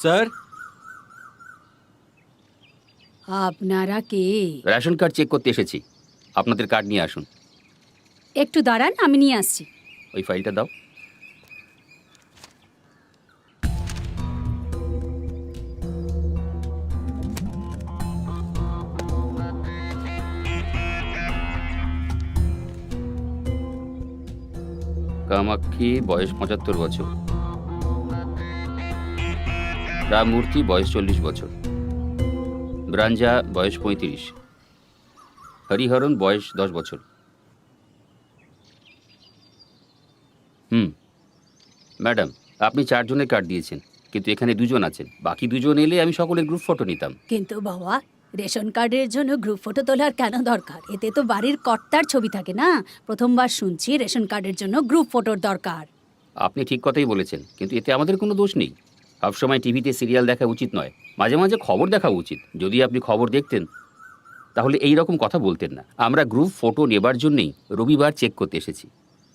Sir, আপনারা কে? Ration card check করতে এসেছি। আপনাদের কার্ড নিয়ে আসুন। একটু দাঁড়ান, আমি নিয়ে আসছি। ওই ফাইলটা দাও। কামাক্ষী বয়স ৭৫ বছর, রামমূর্তি বয়স ৪০ বছর, ব্রাঞ্জা বয়স ৩৫, হরিহরণ বয়স ১০ বছর। ম্যাডাম, আপনি ৪ জনের কার্ড দিয়েছেন, কিন্তু এখানে ২ জন আছেন। বাকি ২ জন এলে আমি সকলের গ্রুপ ফটো নিতাম। কিন্তু বাবা, রেশন কার্ডের জন্য গ্রুপ ফটো তোলার কেন দরকার? এতে তো বাড়ির কর্তার ছবি থাকে না। প্রথমবার শুনছি রেশন কার্ডের জন্য গ্রুপ ফটোর দরকার। আপনি ঠিক কথাই বলেছেন, কিন্তু এতে আমাদের কোনো দোষ নেই। সবসময় টিভিতে সিরিয়াল দেখা উচিত নয়, মাঝে মাঝে খবর দেখা উচিত। যদি আপনি খবর দেখতেন তাহলে এই রকম কথা বলতেন না। আমরা গ্রুপ ফটো নেবার জন্যই রবিবার চেক করতে এসেছি।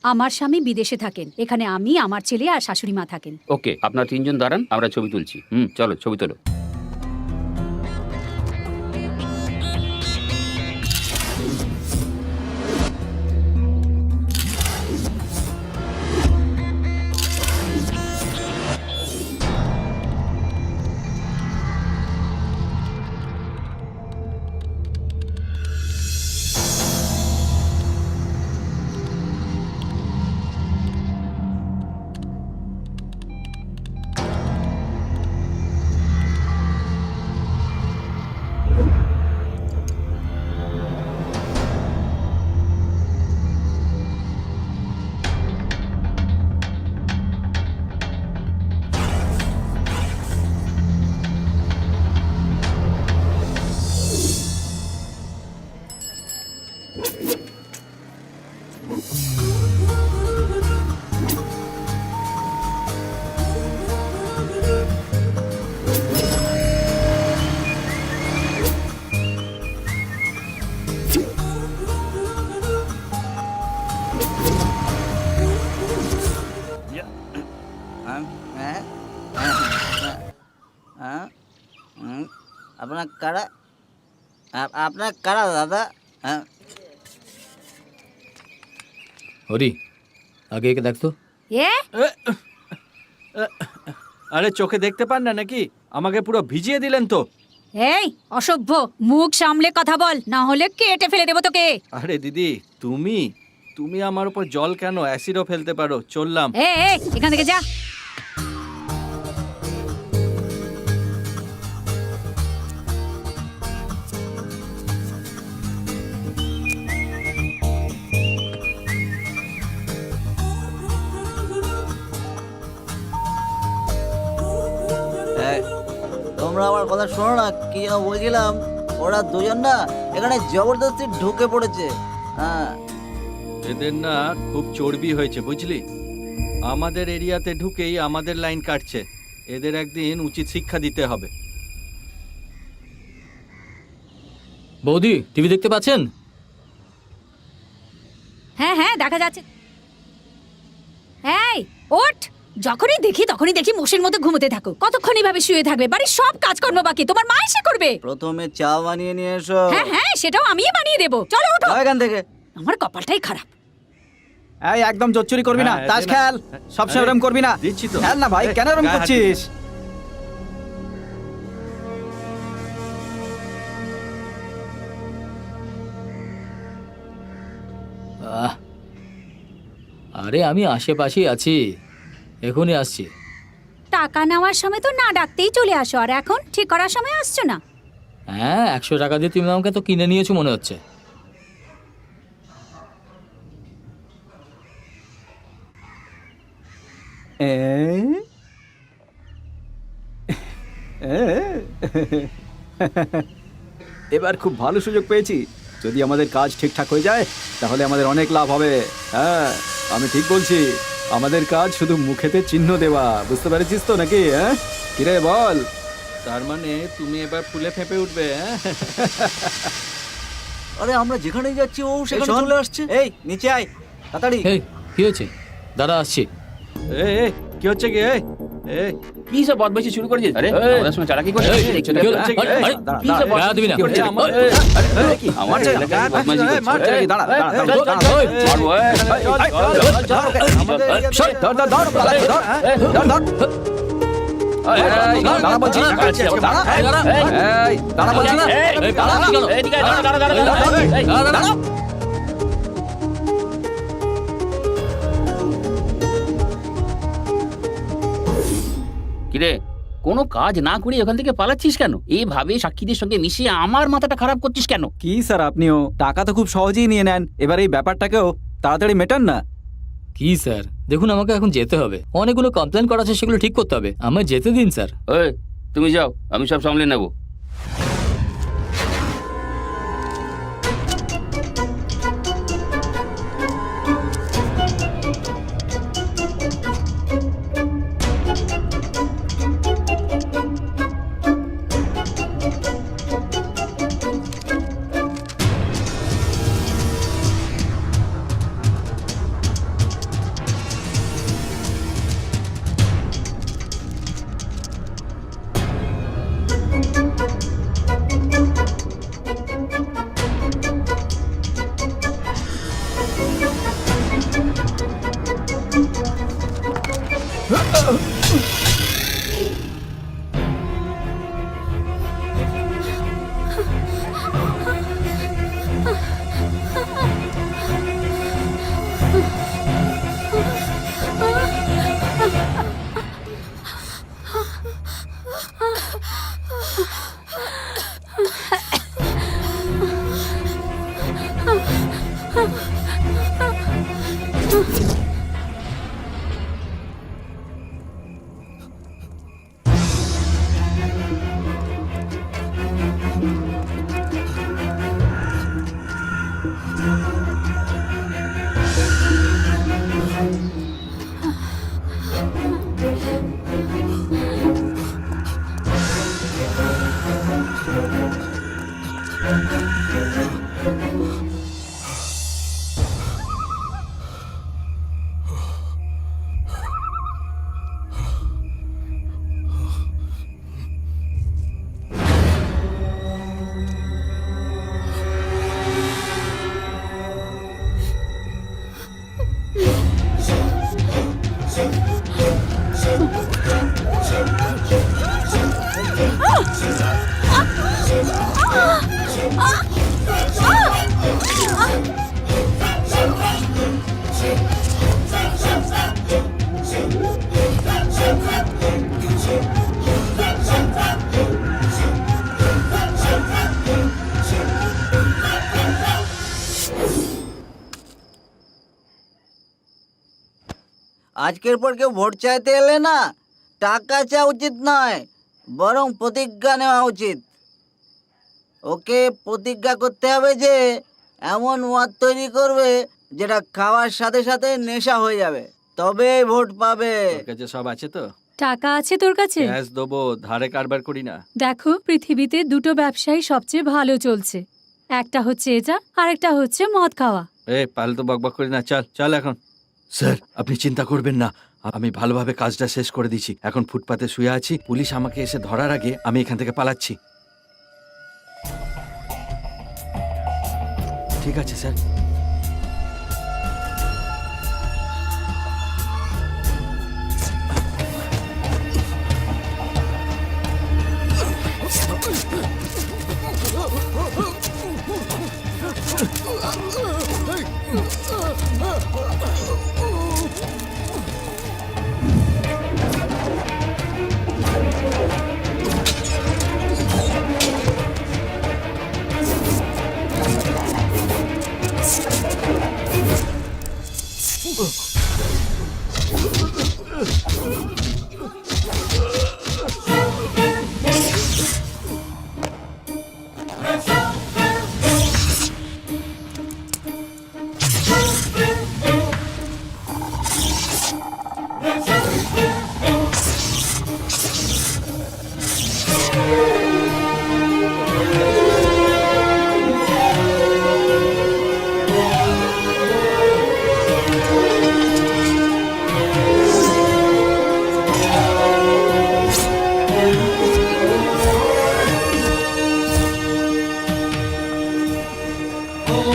আমার স্বামী বিদেশে থাকেন, এখানে আমি, আমার ছেলে আর শাশুড়ি মা থাকেন। ওকে, আপনার ৩ জন দাঁড়ান, আমরা ছবি তুলছি। চলো ছবি তোলো। আপনার কারা দাদা? হরি, আগে একে দেখতো। এ আরে চোখে দেখতে পান না নাকি? আমাকে পুরো ভিজিয়ে দিলেন তো। এই অসভ্য, মুখ সামলে কথা বল, না হলে কেটে ফেলে দেবো তোকে। আরে দিদি, তুমি আমার উপর জল কেন, অ্যাসিডও ফেলতে পারো। চললাম। এখান থেকে যা। তোমরা আমার কথা শোনো না, কি যেন বলছিলাম। ওরা দুজন না এখানে জবরদস্তি ঢুকে পড়েছে। হ্যাঁ, এদের না খুব চর্বি হয়েছে বুঝলি। আমাদের এরিয়াতে ঢুকেই আমাদের লাইন কাটছে। এদের একদিন উচিত শিক্ষা দিতে হবে। বৌদি, টিভি দেখতে পাচ্ছেন? হ্যাঁ হ্যাঁ, দেখা যাচ্ছে। এই ওঠ, যখনই দেখি মোষের মতো ঘুমোতে থাকো। কতক্ষণ এভাবে শুয়ে থাকবে? বাড়ির সব কাজকর্ম বাকি, তোমার মা এসে করবে। প্রথমে চা বানিয়ে নিয়ে এসো। হ্যাঁ হ্যাঁ, সেটাও আমিই বানিয়ে দেবো। চলো ওঠো এখান থেকে। আমার কপালটাই খারাপ। এই একদম জোচ্চুরি করবি না, হ্যাঁ, তাস দে না। খেল। সবসময় এরকম করবি না। দিচ্ছি তো। খেল না ভাই, কেন এরকম গায়ে হাত করছিস? আহ, আরে আমি আশেপাশেই আছি, এখনই আসছি। টাকা নেওয়ার সময় তো না ডাকতেই চলে আসো, আর এখন ঠিক করার সময় আসছো না। হ্যাঁ, 100 টাকা দিয়ে তুমি আমাকে তো কিনে নিয়েছো মনে হচ্ছে। এ? এ? এবার খুব ভালো সুযোগ পেয়েছি। যদি আমাদের কাজ ঠিকঠাক হয়ে যায় তাহলে আমাদের অনেক লাভ হবে। হ্যাঁ, আমি ঠিক বলছি। আমাদের কাজ শুধু মুখেতে চিহ্ন দেওয়া, বুঝতে পেরেছিস তো নাকি? হ্যাঁ, কিরে বল। তার মানে তুমি এবার ফুলে ফেঁপে উঠবে, হ্যাঁ? আরে আমরা যেখানেই যাচ্ছি ও সেখানে শোন, চলে আসছে। এই নিচে আয় তাড়াতাড়ি। এই কি হয়েছে? দাঁড়া, আসছি। এই, কি হচ্ছে কি? এই, কি সব বদমাইশি শুরু করেছিস? আরে আমাদের সঙ্গে চালাকি করছিস? এই, দেখছো কি না? হলো? হচ্ছে কি? আরে, আরে, দাঁড়া, কি সব দাঁড়া, গায়ে দিবি না? কি করছে আমার? আরে কি? আমার এলাকায় বদমাইশি করছিস? মারছে নাকি? দাঁড়া, দাঁড়া, দাঁড়া, চল, দাঁড়া, চল, দাঁড়া। মারবো, এই, আমাদের এরিয়াতে- ধর, ধর, ধর, ধর, ধর, ধর, ধর। দাঁড়া বলছি, দাঁড়া, এই, দাঁড়া। এই, দাঁড়া বলছি না। এই, দাঁড়া, কি হলো? এদিকে আয়, দাঁড়া, দাঁড়া, দাঁড়া, দাঁড়া, এই, দাঁড়া, দাঁড়া। কিরে, কোনো কাজ না করে ওখান থেকে পালাচ্ছিস কেন? এইভাবে সাক্ষীদের সঙ্গে মিশিয়ে আমার মাথাটা খারাপ করছিস কেন? কি স্যার, আপনিও টাকা তো খুব সহজেই নিয়ে নেন, এবার এই ব্যাপারটাকেও তাড়াতাড়ি মেটান না। কি স্যার, দেখুন আমাকে এখন যেতে হবে, অনেকগুলো কমপ্লেন করা আছে, সেগুলো ঠিক করতে হবে। আমায় যেতে দিন স্যার। ওই, তুমি যাও, আমি সব সামলে নেব। আজকের পর কেউ ভোট চাইতে এলে না, টাকা চাওয়া উচিত নয়, বরং প্রতিজ্ঞা নেওয়া উচিত। ওকে প্রতিজ্ঞা করতে হবে যে এমন মদ তৈরি করবে যেটা খাওয়ার সাথে সাথে নেশা হয়ে যাবে, তবে ভোট পাবে। তোর কাছে সব আছে তো? টাকা আছে তোর কাছে? ক্যাশ দেবো, ধারে কারবার করি না। দেখো, পৃথিবীতে দুটো ব্যবসাই সবচেয়ে ভালো চলছে, একটা হচ্ছে এটা আর একটা হচ্ছে মদ খাওয়া। পালে তো বকবক করি না, চল চল এখন। স্যার, আপনি চিন্তা করবেন না, আমি ভালোভাবে কাজটা শেষ করে দিচ্ছি। এখন ফুটপাতে শুয়ে আছি, পুলিশ আমাকে এসে ধরার আগে আমি এখান থেকে পালাচ্ছি। ঠিক আছে স্যার। বল,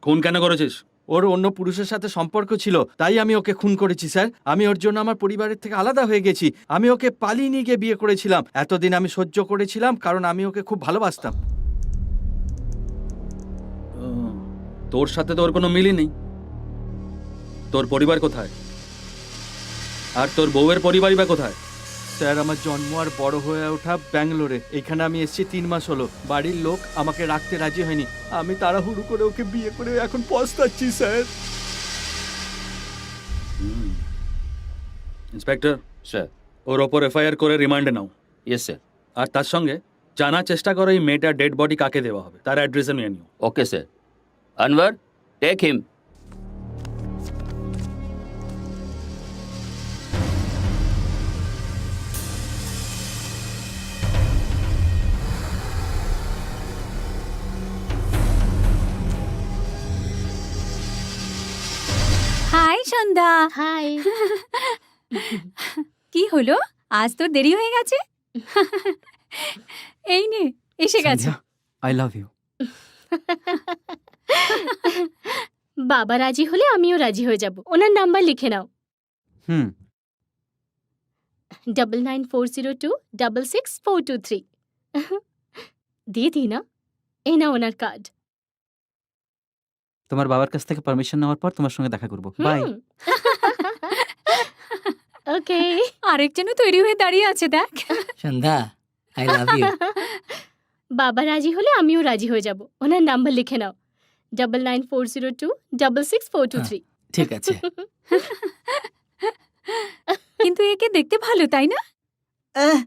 খুন কেন করেছিস? ওর অন্য পুরুষের সাথে সম্পর্ক ছিল, তাই আমি ওকে খুন করেছি স্যার। আমি ওর জন্য আমার পরিবারের থেকে আলাদা হয়ে গেছি। আমি ওকে পালিয়ে নিয়ে গিয়ে বিয়ে করেছিলাম। এতদিন আমি সহ্য করেছিলাম কারণ আমি ওকে খুব ভালোবাসতাম। তোর সাথে তো ওর কোনো মিলই নেই। তোর পরিবার কোথায়? আর তোর বউয়ের পরিবারই বা কোথায়? স্যার, আমার জন্ম আর বড় হয়ে ওঠা ব্যাঙ্গালোরে। এখানে আমি এসেছি 3 মাস হলো। বাড়ির লোক আমাকে রাখতে রাজি হয়নি। আমি তাড়াহুড়ো করে ওকে বিয়ে করে এখন পস্তাচ্ছি স্যার। Inspector, sir. ওর ওপর এফআইআর করে রিমান্ডে নাও। Yes sir. আর তার সঙ্গে জানার চেষ্টা করো এই মেয়েটার ডেড বডি কাকে দেওয়া হবে, তার অ্যাড্রেসে নিয়ে নিও। Okay sir. Anwar, take him. Hi Sandhya. Hi. কি হলো, আজ তোর দেরি হয়ে গেছে? এই নে, এসে গেছে। I love you. বাবা রাজি হলে আমিও রাজি হয়ে যাব। ওনার নাম্বার লিখে নাও। হুম। 9940266423। দিয়ে দিই না? এই না ওনার কার্ড। তোমার বাবার কাছ থেকে পারমিশন নেওয়ার পর তোমার সঙ্গে দেখা করব। বাই। ওকে। আরেকজনও তৈরি হয়ে দাঁড়িয়ে আছে, দেখ। সন্ধ্যা, আই লাভ ইউ। বাবা রাজি হলে আমিও রাজি হয়ে যাব। ওনার নাম্বার লিখে নাও। 9940266423। ঠিক আছে। কিন্তু একে দেখতে ভালো, তাই না? এহ,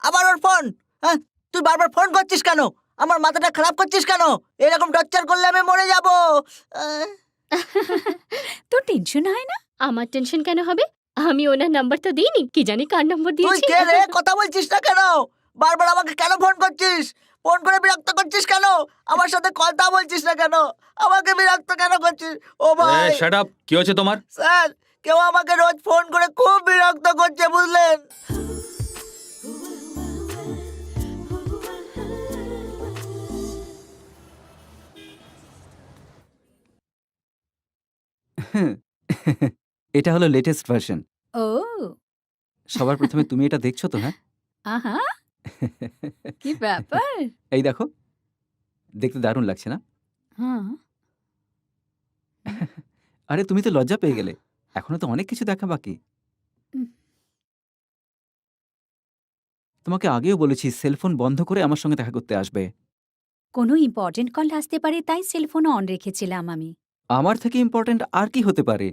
আবার ওর ফোন। তুই বারবার ফোন করছিস কেন? আমার মাথাটা খারাপ করছিস কেন? এরকম টর্চার করলে আমি মরে যাব। তোর টেনশন হয় না? আমার টেনশন কেন হবে? আমি ওনার নাম্বার তো দিইনি। কি জানি কার নম্বর তুই দিয়েছি। কে রে? কথা বলছিস না কেন? বারবার আমাকে কেন ফোন করছিস? ফোন করে বিরক্ত করছিস কেন? আমার সাথে কথা বলছিস না কেন? আমাকে বিরক্ত কেন করছিস? ও ভাই শাট আপ! কি হয়েছে তোমার? স্যার, কেউ আমাকে রোজ ফোন করে খুব বিরক্ত করছে, বুঝলেন? এটা হলো লেটেস্ট ভার্সন। ও, সবার প্রথমে তুমি এটা দেখছো তো? হ্যাঁ। আহা, কি ব্যাপার? এই দেখো, দেখতে দারুণ লাগছে না? হ্যাঁ। আরে তুমি তো লজ্জা পেয়ে গেলে। এখনো তো অনেক কিছু দেখা বাকি। উম। তোমাকে আগেও বলেছি সেলফোন বন্ধ করে আমার সঙ্গে দেখা করতে আসবে। কোনো ইম্পর্টেন্ট কল আসতে পারে, তাই সেলফোন অন রেখেছিলাম আমি। আমার থেকে ইম্পর্ট্যান্ট আর কি হতে পারে?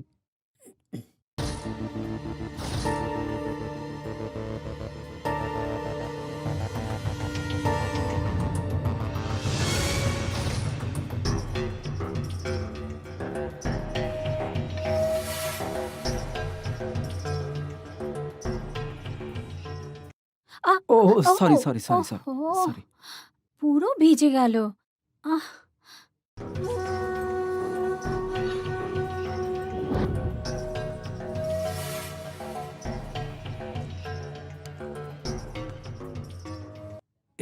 ও সরি সরি সরি সরি ওহো, সরি। পুরো ভিজে গেল। আহ,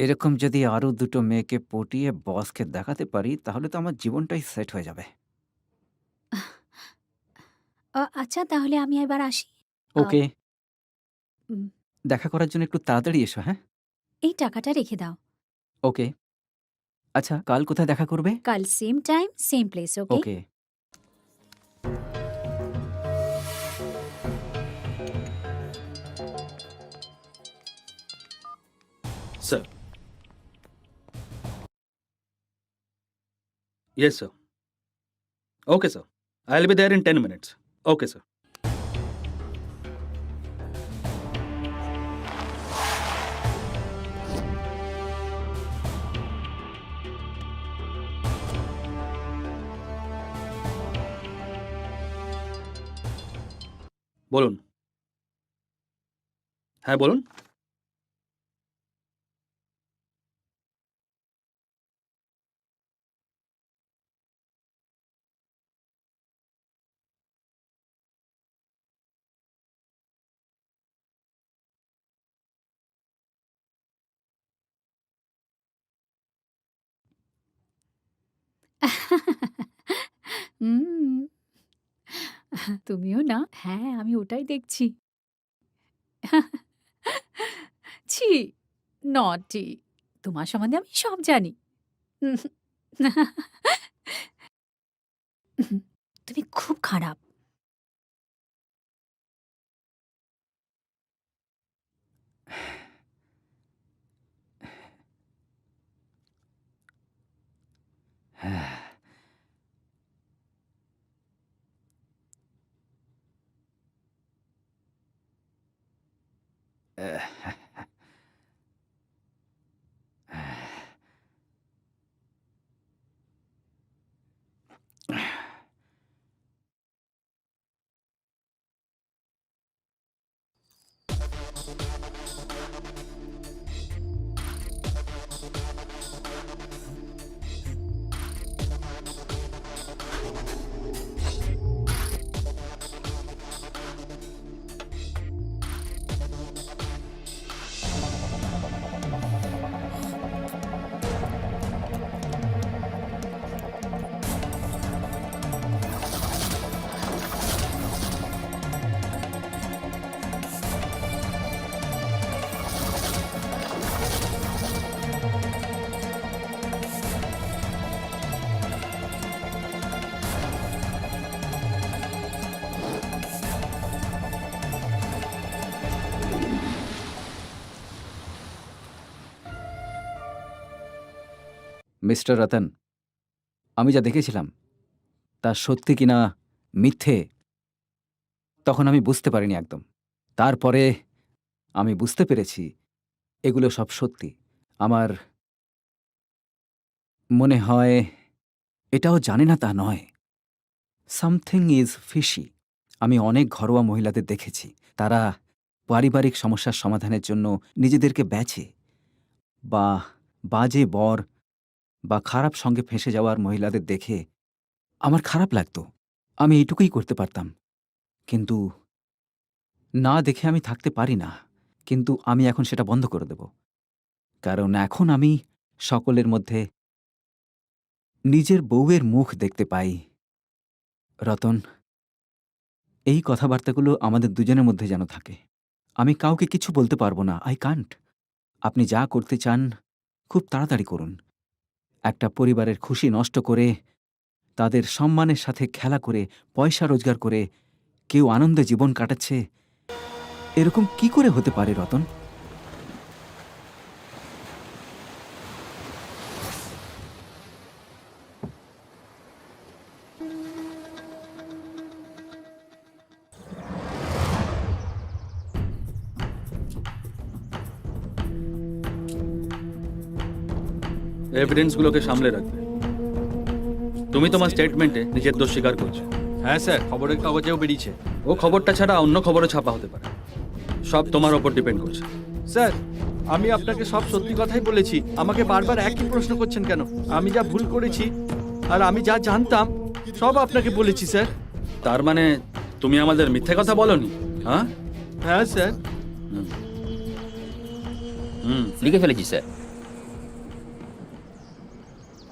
এরকম যদি আরো দুটো মেয়েকে পটিয়ে বসকে দেখাতে পারি তাহলে তো আমার জীবনটাই সেট হয়ে যাবে। আচ্ছা, তাহলে আমি এবার আসি। ওকে। উম। দেখা করার জন্য একটু তাড়াতাড়ি এসো, হ্যাঁ? এই টাকাটা রেখে দাও। ওকে। আচ্ছা, কাল কোথায় দেখা করবে? কাল same time same place, okay? Okay. Sir. Yes, sir. Okay, sir. I'll be there in 10 minutes. Okay, sir. বলুন। হ্যাঁ, বলুন। হুম, তুমিও না? হ্যাঁ, আমি ওটাই দেখছি। ছি, নটি। তোমার সম্বন্ধে আমি সব জানি। তুমি খুব খারাপ। মিস্টার রতন, আমি যা দেখেছিলাম তা সত্যি কিনা মিথ্যে তখন আমি বুঝতে পারিনি একদম। তারপরে আমি বুঝতে পেরেছি এগুলো সব সত্যি। আমার মনে হয় এটাও জানে না তা নয়। Something is fishy. আমি অনেক ঘরোয়া মহিলাদের দেখেছি, তারা পারিবারিক সমস্যার সমাধানের জন্য নিজেদেরকে বেচে, বা বাজে বর বা খারাপ সঙ্গে ফেঁসে যাওয়ার মহিলাদের দেখে আমার খারাপ লাগতো। আমি এইটুকুই করতে পারতাম, কিন্তু না দেখে আমি থাকতে পারি না। কিন্তু আমি এখন সেটা বন্ধ করে দেব, কারণ এখন আমি সকলের মধ্যে নিজের বউয়ের মুখ দেখতে পাই। রতন, এই কথাবার্তাগুলো আমাদের দুজনের মধ্যে যেন থাকে। আমি কাউকে কিছু বলতে পারবো না, আই কান্ট। আপনি যা করতে চান খুব তাড়াতাড়ি করুন। একটা পরিবারের খুশি নষ্ট করে, তাদের সম্মানের সাথে খেলা করে, পয়সা রোজগার করে কেউ আনন্দে জীবন কাটাচ্ছে, এরকম কি করে হতে পারে রতন? এভিডেন্সগুলোকে সামলে রাখবে। তুমি তোমার স্টেটমেন্টে নিজের দোষ স্বীকার করছো। হ্যাঁ স্যার, খবরের কাগজেও বেরিয়েছে। ও খবরটা ছাড়া অন্য খবরও ছাপা হতে পারে, সব তোমার ওপর ডিপেন্ড করছে। স্যার, আমি আপনাকে সব সত্যি কথাই বলেছি। আমাকে বারবার একই প্রশ্ন করছেন কেন? আমি যা ভুল করেছি আর আমি যা জানতাম সব আপনাকে বলেছি স্যার। তার মানে তুমি আমাদের মিথ্যে কথা বলোনি? হ্যাঁ হ্যাঁ স্যার। লিখে ফেলেছি স্যার।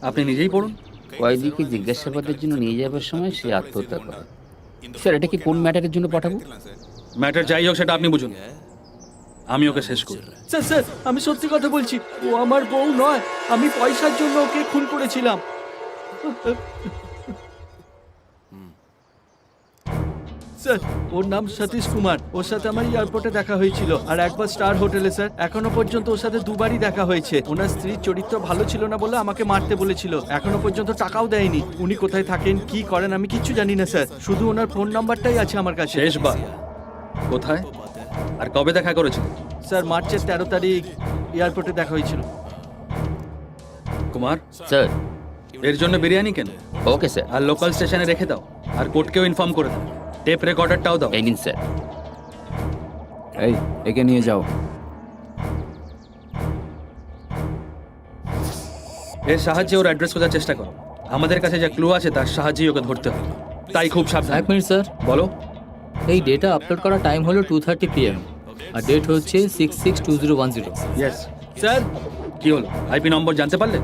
আপনি নিজেই পড়ুন। কয়েদিকে জিজ্ঞাসাবাদের জন্য নিয়ে যাবার সময় সে আত্মহত্যা করে। স্যার, এটা কি কোন ম্যাটারের জন্য পাঠাবো? ম্যাটার যাই হোক সেটা আপনি বুঝুন, আমি ওকে শেষ করি। স্যার স্যার, আমি সত্যি কথা বলছি। ও আমার বউ নয়, আমি পয়সার জন্য ওকে খুন করেছিলাম। স্যার, ওর নাম সতীশ কুমার। ওর সাথে আমার এয়ারপোর্টে দেখা হয়েছিল, আর একবার স্টার হোটেলে স্যার। এখনো পর্যন্ত ওর সাথে দুবারই দেখা হয়েছে। ওনার স্ত্রীর চরিত্র ভালো ছিল না বলে আমাকে মারতে বলেছিল। এখনো পর্যন্ত টাকাও দেয়নি। উনি কোথায় থাকেন, কি করেন আমি কিচ্ছু জানি না স্যার। শুধু ওনার ফোন নাম্বারটাই আছে আমার কাছে। শেষবার কোথায় আর কবে দেখা করেছিল? স্যার, মার্চের 13 তারিখ এয়ারপোর্টে দেখা হয়েছিল। কুমার, স্যার। এর জন্য বিরিয়ানি কেন? ওকে স্যার। আর লোকাল স্টেশনে রেখে দাও, আর কোর্টকেও ইনফর্ম করে দাও। টেপ রেকর্ডারটাও দাও। এই নিন স্যার। এই, একে নিয়ে যাও। এর সাহায্যে ওর অ্যাড্রেস খোঁজার চেষ্টা করো। আমাদের কাছে যা ক্লু আছে তার সাহায্যেই ওকে ধরতে হবে, তাই খুব সাবধান। 1 মিনিট স্যার। বলো। এই ডেটা আপলোড করার টাইম হলো 2:30 PM আর ডেট হচ্ছে 662010। ইয়েস স্যার, কি হলো? আইপি নম্বর জানতে পারলে?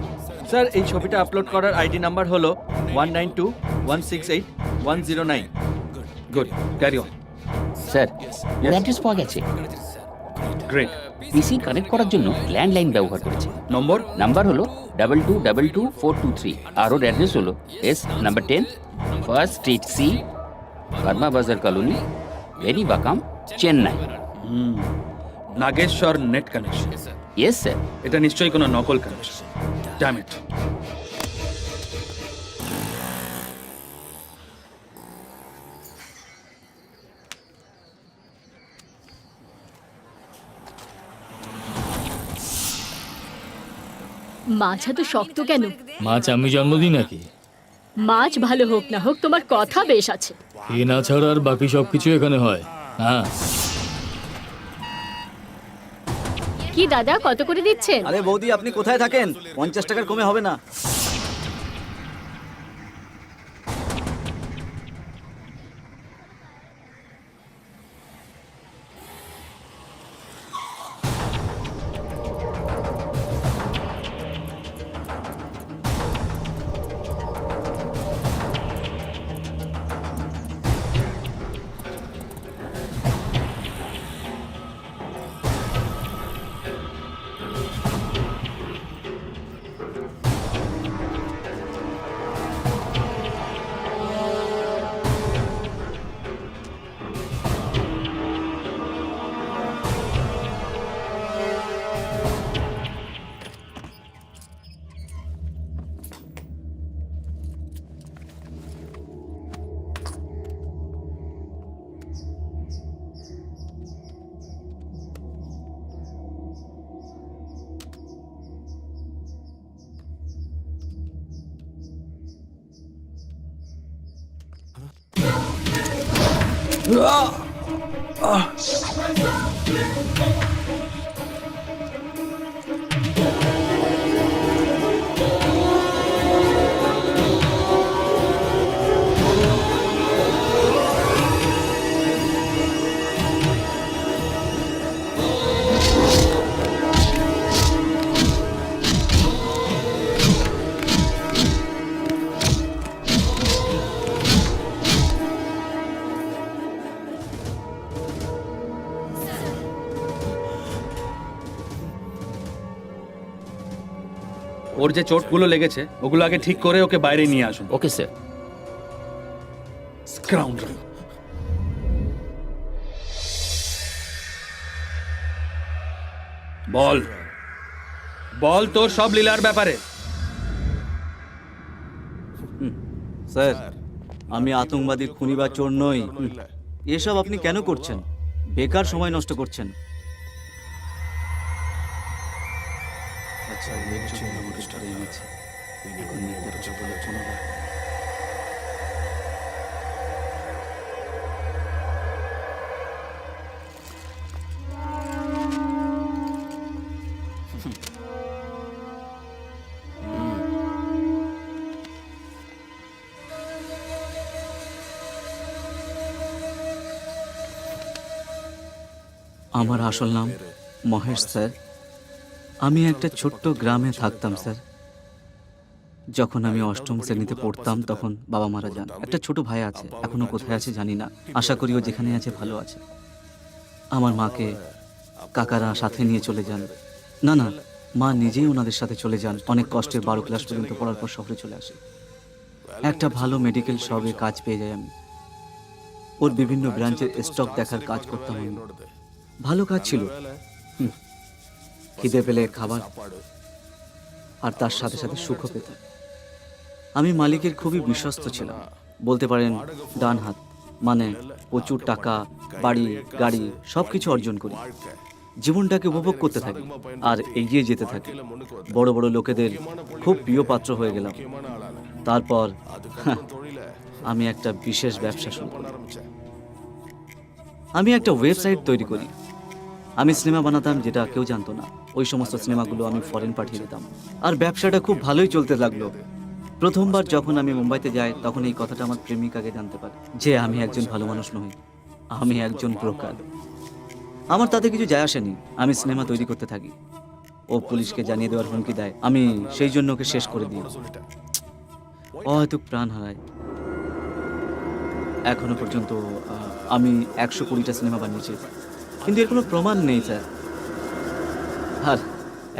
স্যার এই ছবিটা আপলোড করার আইডি নাম্বার হলো 192168109। Good, carry on. Sir or address পাওয়া গেছে। গ্রেট। পিসি কানেক্ট করার জন্য ল্যান্ডলাইন ব্যবহার করেছে। নম্বর? নাম্বার হলো 22222423 আর ওর অ্যাড্রেস হলো S number 10 first street C ফার্মা বাজার কলোনি ভেরিবাকাম Chennai. Nageshwar net connection. Yes sir. এটা নিশ্চয়ই কোনো নকল কানেকশন। Damn it. মাছ এত শক্ত কেন? মাছ আমি জন্মদিন নাকি? মাছ ভালো হোক না হোক তোমার কথা বেশ আছে। এ না ছাড়া আর বাকি সব কিছু এখানে হয়। হ্যাঁ, কি দাদা কত করে দিচ্ছেন? আরে বৌদি, আপনি কোথায় থাকেন? 50 টাকার কমে হবে না। ওর যে চোটগুলো লেগেছে ওগুলো আগে ঠিক করে ওকে বাইরে নিয়ে আসুন। Okay sir. স্কাউন্ডার। বল বল তোর সব লীলার ব্যাপারে। স্যার, আমি আতঙ্কবাদী, খুনি বা চোর নই। এসব আপনি কেন করছেন? বেকার সময় নষ্ট করছেন। আমার আসল নাম মহেশ স্যার। আমি একটা ছোট্ট গ্রামে থাকতাম স্যার। যখন আমি অষ্টম শ্রেণীতে পড়তাম তখন বাবা মারা যান। একটা ছোট ভাই আছে, এখনো কোথায় আছে জানি না। আশা করি ও যেখানে আছে ভালো আছে। আমার মাকে কাকারা সাথে নিয়ে চলে যান। না না, মা নিজেই ওনাদের সাথে চলে যান। অনেক কষ্টে 12 ক্লাস পর্যন্ত পড়ার পর শহরে চলে আসে। একটা ভালো মেডিকেল শপে কাজ পেয়ে যাই আমি। ওর বিভিন্ন ব্রাঞ্চের স্টক দেখার কাজ করতাম আমি। ভালো কাজ ছিল। খিদে পেলে খাবার আর তার সাথে সাথে সুখও পেতাম। আমি মালিকের খুবই বিশ্বস্ত ছিলাম, বলতে পারেন ডান হাত। মানে প্রচুর টাকা, বাড়ি, গাড়ি সবকিছু অর্জন করি। জীবনটাকে উপভোগ করতে থাকি আর এগিয়ে যেতে থাকি। বড় বড় লোকেদের খুব প্রিয় পাত্র হয়ে গেলাম। তারপর আমি একটা বিশেষ ব্যবসা শুরু করি। আমি একটা ওয়েবসাইট তৈরি করি। আমি সিনেমা বানাতাম, যেটা কেউ জানতো না। ওই সমস্ত সিনেমাগুলো আমি ফরেন পাঠিয়ে দিতাম। আর ব্যবসাটা খুব ভালোই চলতে লাগলো। প্রথমবার যখন আমি মুম্বাইতে যাই তখন এই কথাটা আমার প্রেমিকাকে জানতে পারে যে আমি একজন ভালো মানুষ নই, আমি একজন ব্রোকার। আমার তাতে কিছু যায় আসেনি। আমি সিনেমা তৈরি করতে থাকি। ও পুলিশকে জানিয়ে দেওয়ার হুমকি দেয়, আমি সেই জন্য ওকে শেষ করে দিই। ও হয়তো প্রাণ হারায়। এখনো পর্যন্ত আমি 120টা সিনেমা বানিয়েছি, কিন্তু এর কোনো প্রমাণ নেই স্যার। আর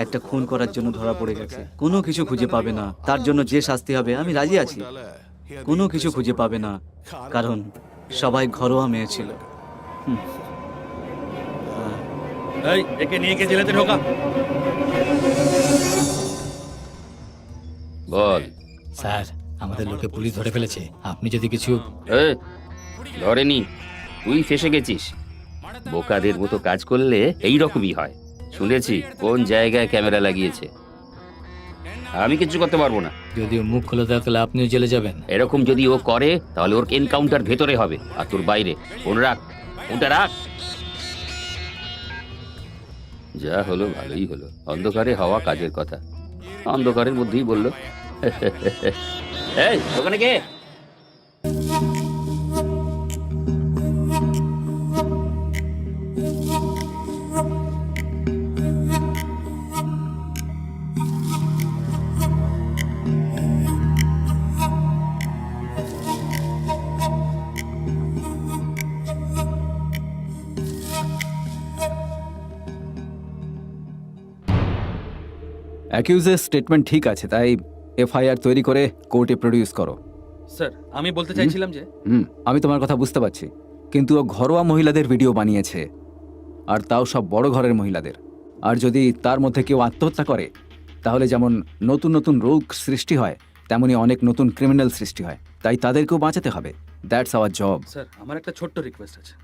একটা খুন করার জন্য ধরা পড়ে গেছে, কোনো কিছু খুঁজে পাবে না, তার জন্য যে শাস্তি হবে আমি রাজি আছি। কোনো কিছু খুঁজে পাবে না, কারণ সবাই ঘরোয়া মেয়ে ছিল। এই একে নিয়ে গিয়ে জেলেতে ঢোকা। বল। স্যার আমাদের লোকে পুলিশ ধরে ফেলেছে, আপনি যদি কিছু এ, ধরেনি, তুই ফেসে গেছিস। বোকাদের মতো কাজ করলে এই রকমই হয়। শুনেছি কোন জায়গায় ক্যামেরা লাগিয়েছে। আমি কিছু করতে পারবো না। যদি ও মুখ খুলে দেয় তাহলে আপনিও জেলে যাবেন। এরকম যদি ও করে তাহলে ওর এনকাউন্টার ভেতরে হবে, আর তোর বাইরে। ফোন রাখ, ফোনটা রাখ। যা হলো ভালোই হলো, অন্ধকারে হওয়া কাজের কথা অন্ধকারের মধ্যেই বললো। এই ওখানে কে? অ্যাকিউজের স্টেটমেন্ট ঠিক আছে, তাই এফআইআর তৈরি করে কোর্টে প্রডিউস করো। স্যার আমি বলতে চাইছিলাম যে আমি তোমার কথা বুঝতে পারছি, কিন্তু ও ঘরোয়া মহিলাদের ভিডিও বানিয়েছে, আর তাও সব বড় ঘরের মহিলাদের। আর যদি তার মধ্যে কেউ আত্মহত্যা করে, তাহলে যেমন নতুন নতুন রোগ সৃষ্টি হয়, তেমনি অনেক নতুন ক্রিমিনাল সৃষ্টি হয়। তাই তাদেরকেও বাঁচাতে হবে। That's our job. স্যার আমার একটা ছোট্ট রিকোয়েস্ট আছে।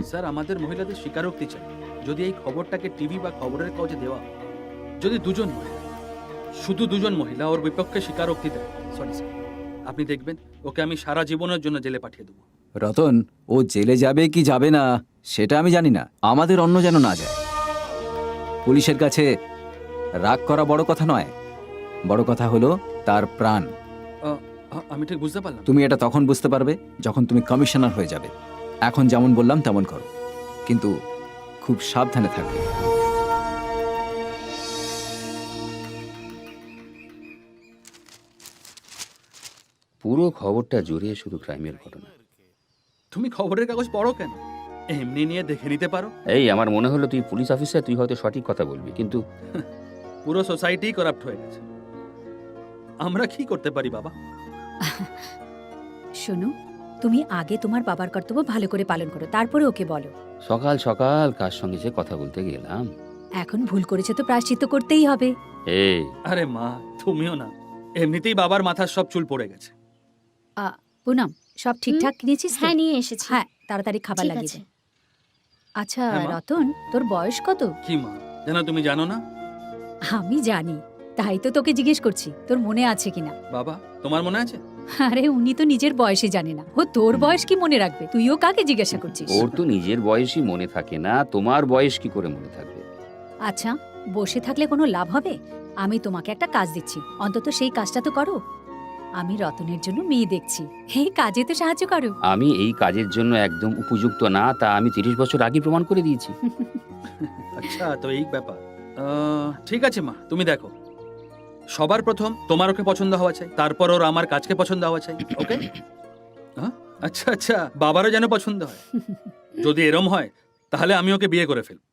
স্যার আমাদের মহিলাদের স্বীকারোক্তি চাই। যদি এই খবরটাকে টিভি বা খবরের কাগজে দেওয়া, যদি দুজন মহিলা, শুধু দুজন মহিলা ওর বিপক্ষে স্বীকারোক্তি দেয়, সরি স্যার, আপনি দেখবেন ওকে আমি সারা জীবনের জন্য জেলে পাঠিয়ে দেবো। রতন, ও জেলে যাবে কি যাবে না সেটা আমি জানি না, আমাদের অন্য যেন না যায়। পুলিশের কাছে রাগ করা বড় কথা নয়, বড় কথা হলো তার প্রাণ। আমি ঠিক বুঝতে পারলাম। তুমি এটা তখন বুঝতে পারবে যখন তুমি কমিশনার হয়ে যাবে। এখন যেমন বললাম তেমন করো, কিন্তু খুব সাবধানে থাকবে। পুরো খবরটা জড়িয়ে শুধু ক্রাইমের ঘটনা। তুমি খবরের কাগজ পড়ো কেন? এমনি নিয়ে দেখে নিতে পারো। এই আমার মনে হলো তুই পুলিশ অফিসার, তুই হয়তো সঠিক কথা বলবি, কিন্তু পুরো সোসাইটি করাপ্ট হয়ে গেছে। আমরা কি করতে পারি বাবা? শোনো, তুমি আগে তোমার বাবার কর্তব্য ভালো করে পালন করো, তারপরে ওকে বলো। সকাল সকাল কার সঙ্গে যে কথা বলতে গেলাম। এখন ভুল করেছে তো প্রায়শ্চিত্ত করতেই হবে। এই আরে মা, তুমিও না, এমনিতেই বাবার মাথার সব চুল পড়ে গেছে। পুনম, সব ঠিকঠাক কিনেছিস তো? হ্যাঁ নিয়ে এসেছি। হ্যাঁ, তাড়াতাড়ি খাবার ঠিক লাগিয়ে আছে। দে। আচ্ছা হ্যাঁ, মা? রতন, তোর বয়স কত? কি মা, যেন তুমি জানো না? আমি জানি, তাই তো তোকে জিজ্ঞেস করছি তোর মনে আছে কিনা। বাবা তোমার মনে আছে? আরে উনি তো নিজের বয়সে জানে না, ও তোর বয়স কি মনে রাখবে? তুইও কাকে জিজ্ঞাসা করছিস? ওর তো নিজের বয়সই মনে থাকে না, তোমার বয়স কি করে মনে থাকবে? আচ্ছা, বসে থাকলে কোনো লাভ হবে? আমি তোমাকে একটা কাজ দিচ্ছি, অন্তত সেই কাজটা তো করো। আমি রতনের জন্য মেয়ে দেখছি, এই কাজে তো সাহায্য করো। আমি এই কাজের জন্য একদম উপযুক্ত না, তা আমি 30 বছর আগে প্রমাণ করে দিয়েছি। আচ্ছা, তো এই ব্যাপার। ঠিক আছে মা, তুমি দেখো, সবার প্রথম তোমার ওকে পছন্দ হওয়া চাই, তারপর ওর আমার কাজকে পছন্দ হওয়া চাই। ওকে? আচ্ছা আচ্ছা, বাবারও যেন পছন্দ হয়। যদি এরম হয় তাহলে আমি ওকে বিয়ে করে ফেলব।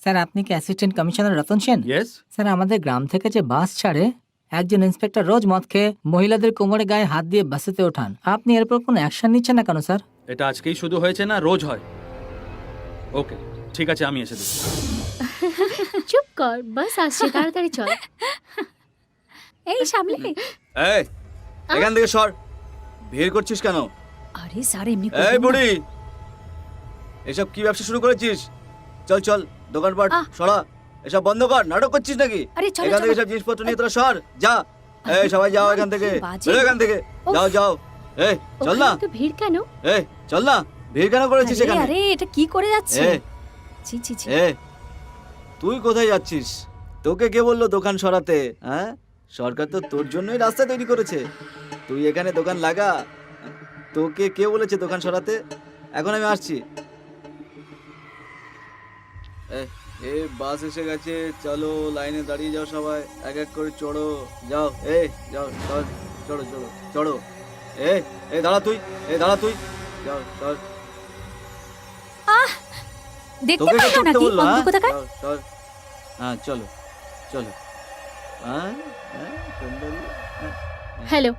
স্যার আপনি কি assistant commissioner Ratan Sen? Yes. Sir আমাদের গ্রাম থেকে যে বাস ছাড়ে, একজন ইন্সপেক্টর রোজ মদ খেয়ে মহিলাদের কোমরে গায়ে হাত দিয়ে বাসেতে ওঠান। আপনি এর উপর কোনো অ্যাকশন নিচ্ছেন না কেন স্যার? এটা আজকেই শুধু হয়েছে না, রোজ হয়। ওকে ঠিক আছে, আমি এসে দেবো। চুপ কর, বাস আসছে, তাড়াতাড়ি চল। এই সামলে। এই এখান থেকে সর, ভিড় করছিস কেন? আরে স্যার এমনি এই করবেন না। বুড়ি, এসব কি ব্যবসা শুরু করেছিস? চল চল, দোকানপাট সরা, এসব বন্ধ কর। নাটক করছিস নাকি? আরে চলো, এখান থেকে চলো। সব জিনিসপত্র নিয়ে তোরা সর, যা। এই সবাই যাও এখান থেকে, বাজে। বেরো এখান থেকে, উফ। যাও যাও। এই চল না, ওখানে তো ভিড় কেন? এই চল না, ভিড় কেন করেছিস আরে, এখানে? আরে এটা কি করে যাচ্ছে? এ ছি ছি ছি। এ তুই কোথায় যাচ্ছিস? তোকে কে বললো দোকান সরাতে? হ্যাঁ, সরকার তো তোর জন্যই রাস্তা তৈরি করেছে, তুই এখানে দোকান লাগা। তোকে কে বলেছে দোকান সরাতে? এখন আমি আসছি। এ বাস এসে গেছে, চলো লাইনে দাঁড়িয়ে যাও সবাই, এক এক করে চড়ো, যাও যাও চল, চড়ো চড়ো চড়ো। দাঁড়া তুই, দাঁড়া তুই, যাও চল। দেখতে তোকে পাই না চড়তে নাকি বললো, অন্ধ কোথাকার? চল চল, হ্যাঁ চলো চলো। সুন্দরী, হ্যালো,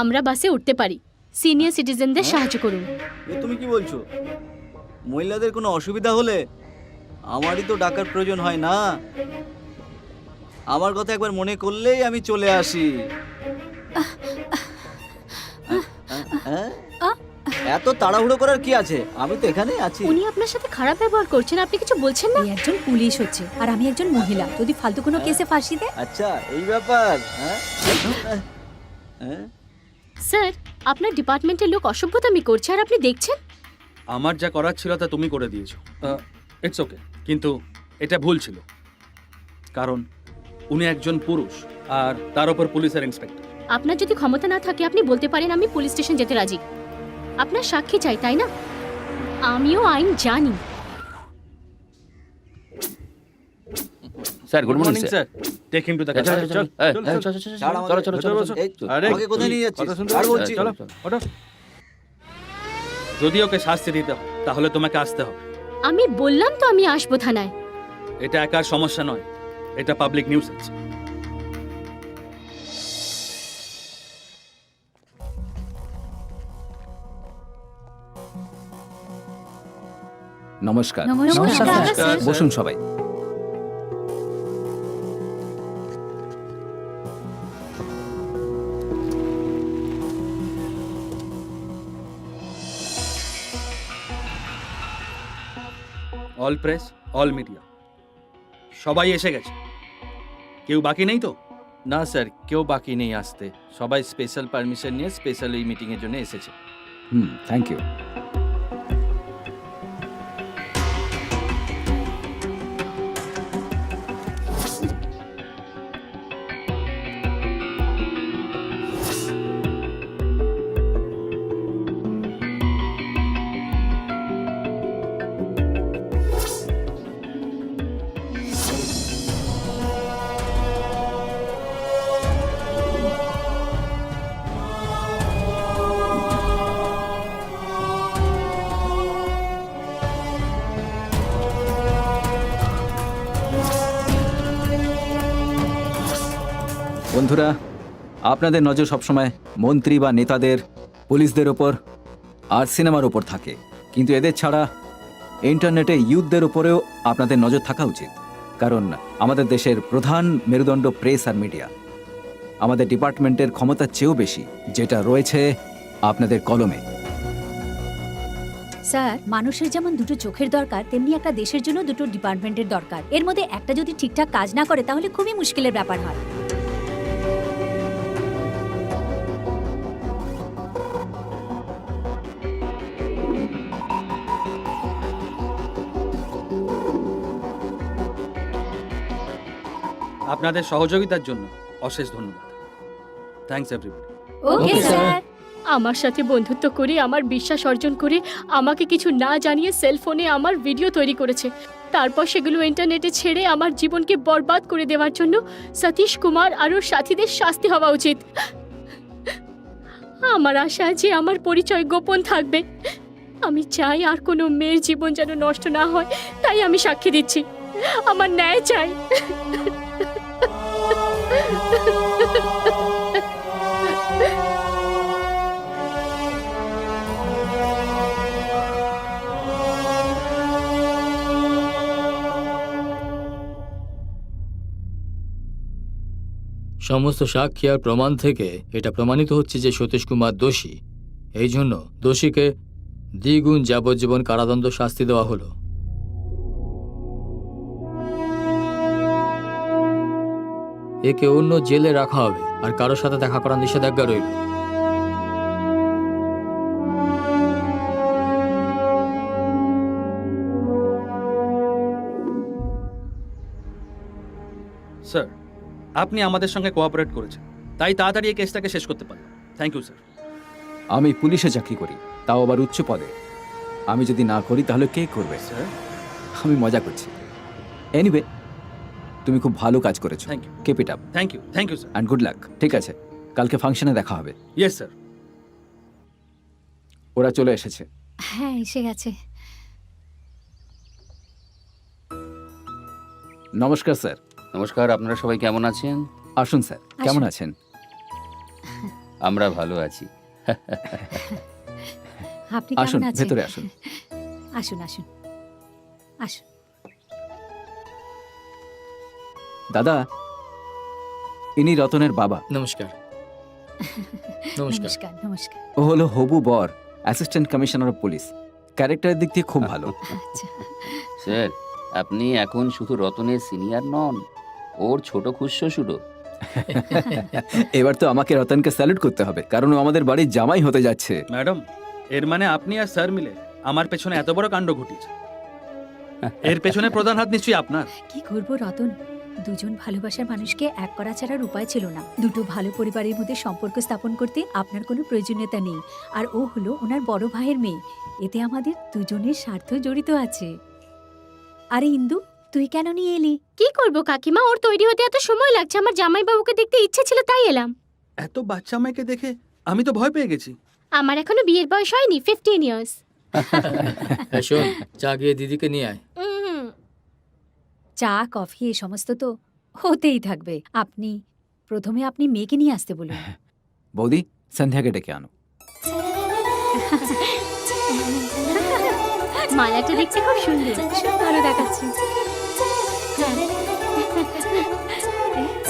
আমরা বাসে উঠতে পারি, সিনিয়র সিটিজেনদের সাহায্য করুন। এ তুমি কি বলছো? মহিলাদের কোনো অসুবিধা হলে আমারই তো ডাকার প্রয়োজন হয় না, আমার কথা একবার মনে করলেই আমি চলে আসি। এত তাড়াহুড়ো করার কি আছে, আমি তো এখানেই আছি। উনি আপনার সাথে খারাপ ব্যবহার করছেন, আপনি কিছু বলছেন না? এই একজন পুলিশ হচ্ছে আর আমি একজন মহিলা, যদি ফালতু কোনো কেসে ফাঁসি দেয়। আচ্ছা এই ব্যাপার, হ্যাঁ হ্যাঁ। স্যার, আপনার ডিপার্টমেন্টের লোক অসভ্যতামি করছে আর আপনি দেখছেন। আমার যা করার ছিল তা তুমি করে দিয়েছো, ইটস ওকে, কিন্তু এটা ভুল ছিল, কারণ উনি একজন পুরুষ আর তার উপর পুলিশের ইন্সপেক্টর। আপনার যদি ক্ষমতা না থাকে আপনি বলতে পারেন আমি পুলিশ স্টেশন যেতে রাজি। আপনার সাক্ষী চাই, তাই না? আমিও আইন জানি। Sir good Good morning morning, sir. sir. Take him to the চল, চল, কাস্টডি। চল, এই, চল, এই, চল, চল, চল, চল, ছাড় চল, আমাকে। চল, চল, চল, চল, এই, চল। আরে, আমাকে কোথায় নিয়ে যাচ্ছিস? কথা শুনতে ছাড় পাচ্ছিস? বলছি। চলো, ওঠো। যদি ওকে শাস্তি দিতে হয় তাহলে তোমাকে আসতে হবে। আমি বললাম তো আমি আসবো থানায়। এটা একার সমস্যা নয়, এটা পাবলিক নিউসেন্স। নমস্কার। নমস্কার স্যার। বসুন সবাই। অল প্রেস, অল মিডিয়া, সবাই এসে গেছে, কেউ বাকি নেই তো? না স্যার, কেউ বাকি নেই আসতে, সবাই স্পেশাল পারমিশন নিয়ে স্পেশাল এই মিটিং এর জন্য এসেছে। Thank you. বন্ধুরা, আপনাদের নজর সবসময় মন্ত্রী বা নেতাদের, পুলিশদের ওপর আর সিনেমার ওপর থাকে, কিন্তু এদের ছাড়া ইন্টারনেটে ইউথদের উপরেও আপনাদের নজর থাকা উচিত, কারণ আমাদের দেশের প্রধান মেরুদণ্ড প্রেস আর মিডিয়া। আমাদের ডিপার্টমেন্টের ক্ষমতার চেয়েও বেশি যেটা রয়েছে আপনাদের কলমে। স্যার, মানুষের যেমন দুটো চোখের দরকার তেমনি একটা দেশের জন্য দুটো ডিপার্টমেন্টের দরকার। এর মধ্যে একটা যদি ঠিকঠাক কাজ না করে তাহলে খুবই মুশকিলের ব্যাপার হয়। আপনাদের সহযোগিতার জন্য অশেষ ধন্যবাদ। Thanks everybody. Okay Okay, sir. Sir. আমার সাথে বন্ধুত্ব করে, আমার বিশ্বাস অর্জন করে, আমাকে কিছু না জানিয়ে সেলফোনে আমার ভিডিও তৈরি করেছে, তারপর সেগুলো ইন্টারনেটে ছেড়ে আমার জীবনকে বরবাদ করে দেওয়ার জন্য সতীশ কুমার আর ওর সাথীদের শাস্তি হওয়া উচিত। আমার আশা যে আমার পরিচয় গোপন থাকবে। আমি চাই আর কোনো মেয়ের জীবন যেন নষ্ট না হয়, তাই আমি সাক্ষী দিচ্ছি। আমার ন্যায় চাই। সমস্ত সাক্ষী আর প্রমাণ থেকে এটা প্রমাণিত হচ্ছে যে সতীশ কুমার দোষী। এই জন্য দোষীকে দ্বিগুণ যাবজ্জীবন কারাদণ্ড শাস্তি দেওয়া হলো। একে অন্য জেলে রাখা হবে আর কারোর সাথে দেখা করার নিষেধাজ্ঞা রইল। স্যার, আপনি আমাদের সঙ্গে কোঅপারেট করেছেন, তাই তাড়াতাড়ি এই কেসটাকে শেষ করতে পারলাম। Thank you sir. আমি পুলিশে চাকরি করি, তাও আবার উচ্চ পদে। আমি যদি না করি তাহলে কে করবে? স্যার, আমি মজা করছি। এনিওয়ে, তুমি খুব ভালো কাজ করেছো। Thank you, keep it up thank you, thank you sir. And good luck. ঠিক আছে, কালকে ফাংশনে দেখা হবে। Yes sir. ওরা চলে এসেছে। হ্যাঁ এসে গেছে। নমস্কার স্যার। নমস্কার, আপনারা সবাই কেমন আছেন? আসুন স্যার, কেমন আসুন। আছেন? আমরা ভালো আছি। আপনি আসুন, কেমন আছেন? ভেতরে আসুন। আসুন আসুন আসুন। দাদা, ইনি রতনের বাবা। নমস্কার। নমস্কার। নমস্কার নমস্কার। ও হলো হবু বর, অ্যাসিস্ট্যান্ট কমিশনার অফ পুলিশ। ক্যারেক্টারের দিক দিয়ে খুব ভালো। আচ্ছা স্যার, আপনি এখন শুধু রতনের সিনিয়র নন, ওর ছোট খুশশ্বশুরও। এবার তো আমাকে রতনকে স্যালুট করতে হবে, কারণ ও আমাদের বাড়ির জামাই হতে যাচ্ছে। ম্যাডাম, এর মানে আপনি আর স্যার মিলে আমার পেছনে এত বড় কাণ্ড ঘটিয়েছে। এর পেছনে প্রধান হাত নিশ্চয়ই আপনার। কি করব রতন, দুজন ভালোবাসার মানুষকে এক করা ছাড়ার উপায় ছিল না। দুটো ভালো পরিবারের মধ্যে সম্পর্ক স্থাপন করতে আপনার কোনো প্রয়োজনীয়তা নেই। আর ও হলো ওনার বড় ভাইয়ের মেয়ে, এতে আমাদের দুজনের স্বার্থ জড়িত আছে। আরে ইন্দু, তুই কেন নিয়ে এলি? কি করব কাকিমা, ওর তৈরি হতে এত সময় লাগছে। আমার জামাইবাবুকে দেখতে ইচ্ছে ছিল তাই এলাম। এত বাচ্চা মেয়েকে দেখে আমি তো ভয় পেয়ে গেছি। আমার এখনো বিয়ের বয়স হয়নি, 15 ইয়ার্স। এই শোন, চা গিয়ে দিদিকে নিয়ে আয়। চা কফি এ সমস্ত তো হতেই থাকবে। প্রথমে আপনি মেয়েকে নিয়ে আসতে বলুন। বৌদি, সন্ধ্যাকে ডেকে আনো। মালাটা দেখতে খুব সুন্দর। ভীষণ ভালো দেখাচ্ছে।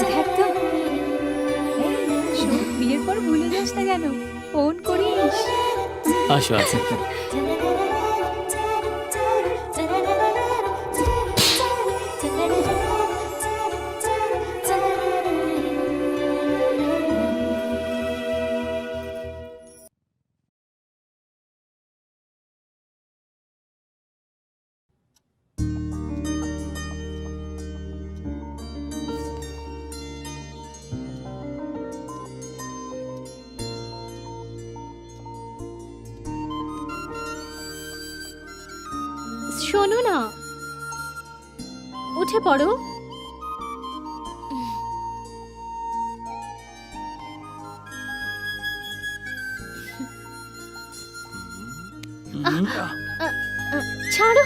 দেখ তো। এই, শোন, বিয়ের পর ভুলে যাস না কেন, ফোন করিস। আসো আসো। শোনো না, উঠে পড়ো। ছাড়ো।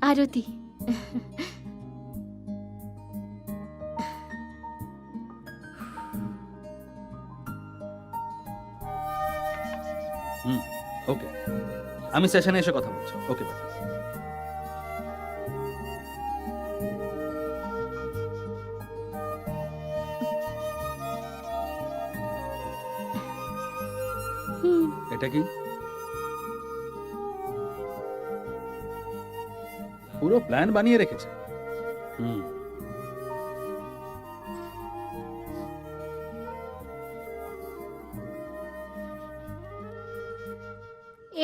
আরতি, ওকে, আমি সেশনে এসে কথা বলছি। Okay bye. এটা কি? পুরো প্ল্যান বানিয়ে রেখেছে।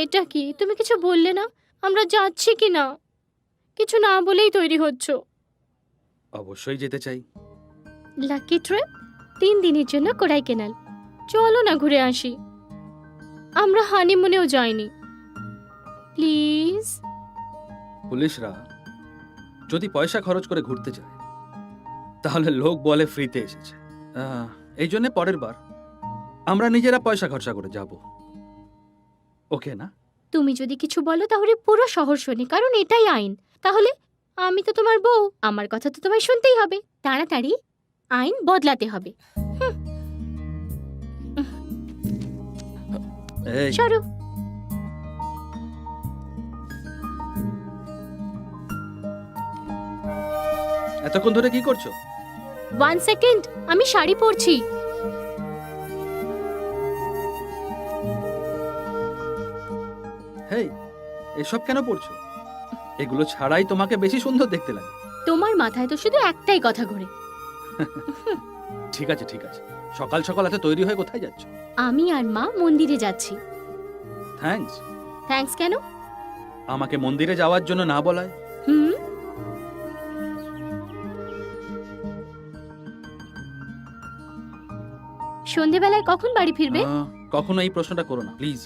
এটা কি? তুমি কিছু বললে না? আমরা যাচ্ছি কি না? কিছু না বলেই তৈরি হচ্ছ। অবশ্যই যেতে চাই। লাকি ট্রিপ 3 দিনের জন্য কোডাইকানাল। চলো না ঘুরে আসি। আমরা হানিমুনেও যাইনি। প্লিজ। পুলিশরা যদি পয়সা খরচ করে ঘুরতে যায় তাহলে লোক বলে ফ্রিতে এসেছে। এই জন্য পরের বার আমরা নিজেরা পয়সা খরচা করে যাব। ওকে না? তুমি যদি কিছু বলো তাহলে পুরো শহর শোনে, কারণ এটাই আইন। তাহলে আমি তো তোমার বউ, আমার কথা তো তোমায় শুনতেই হবে। তাড়াতাড়ি আইন বদলাতে হবে। এই, সরো। এতক্ষণ ধরে কি করছো? 1 সেকেন্ড, আমি শাড়ি পরছি। হেই, এসব কেন পড়ছো? এগুলো ছাড়াই তোমাকে বেশি সুন্দর দেখতে লাগে। তোমার মাথায় তো শুধু একটাই কথা ঘোরে। ঠিক আছে ঠিক আছে, সকাল সকাল এত তৈরি হয়ে কোথায় যাচ্ছ? আমি আর মা মন্দিরে যাচ্ছি। থ্যাঙ্কস। থ্যাঙ্কস কেন? আমাকে মন্দিরে যাওয়ার জন্য না বলায়। হুম। সন্ধেবেলায় কখন বাড়ি ফিরবে? কখনো এই প্রশ্নটা করো না প্লিজ।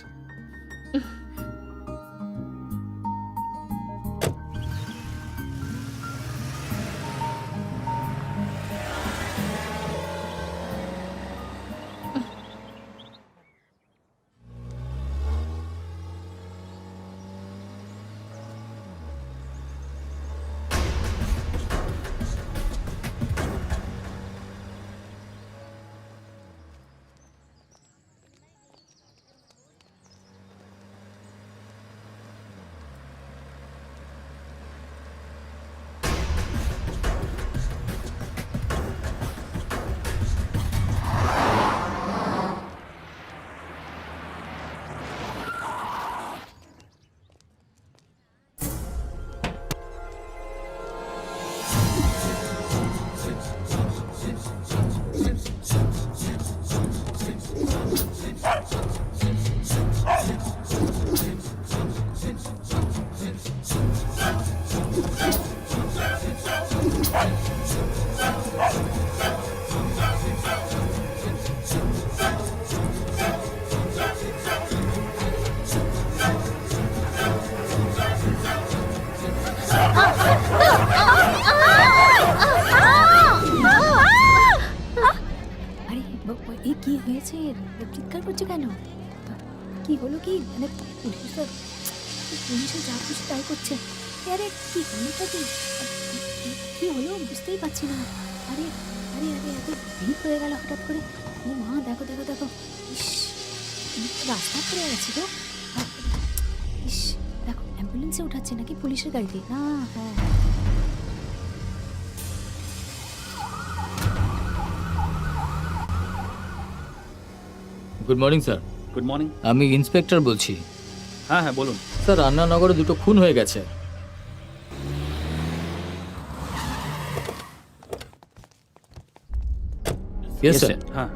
আরে এ কি হয়েছে? চিৎকার করছো কেন? কি হলো কি? মানে পুলিশে যা খুশি তাই করছে। আরে কি হলোটা কি? কি হলো বুঝতেই পারছি না। আরে আরে আরে এত ভিড় হয়ে গেল হঠাৎ করে। ও মা, দেখো দেখো দেখো। ইস, রাস্তা পড়ে গেছে তো। ইস, দেখো অ্যাম্বুলেন্সে উঠাচ্ছে নাকি পুলিশের গাড়িতে? না, হ্যাঁ good morning sir. Good morning. আমি ইন্সপেক্টর বলছি। হ্যাঁ হ্যাঁ বলুন। স্যার, রান্নানগরে 2টো খুন হয়ে গেছে। Yes Yes, sir. sir. হ্যাঁ।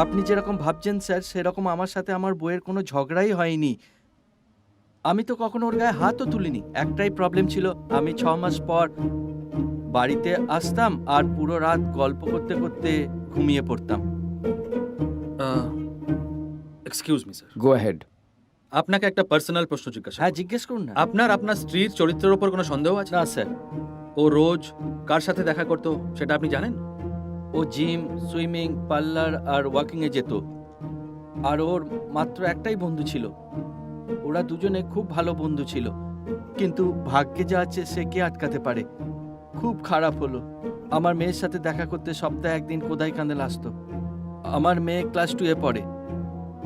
আপনি যেরকম ভাবছেন স্যার, সেরকম আমার সাথে আমার বইয়ের কোনো ঝগড়াই হয়নি। আমি তো কখনো ওর গায়ে হাতও তুলিনি। একটাই প্রবলেম ছিল, আমি 6 মাস পর বাড়িতে আসতাম আর পুরো রাত গল্প করতে করতে ঘুমিয়ে পড়তাম। Excuse me sir, go ahead. আপনাকে একটা পার্সোনাল প্রশ্ন জিজ্ঞাসা হ্যাঁ, করব। জিজ্ঞেস করুন না। আপনার স্ত্রীর চরিত্রের উপর কোনো সন্দেহ আছে? না স্যার, ও রোজ কার সাথে দেখা করতো সেটা আপনি জানেন? ও জিম, সুইমিং, পার্লার আর ওয়াকিংয়ে যেত। আর ওর মাত্র একটাই বন্ধু ছিল। ওরা দুজনে খুব ভালো বন্ধু ছিল, কিন্তু ভাগ্যে যা আছে সে কে আটকাতে পারে। খুব খারাপ হলো। আমার মেয়ের সাথে দেখা করতে সপ্তাহে একদিন কোদাইকান্দেল আসতো। আমার মেয়ে ক্লাস 2-এ পড়ে।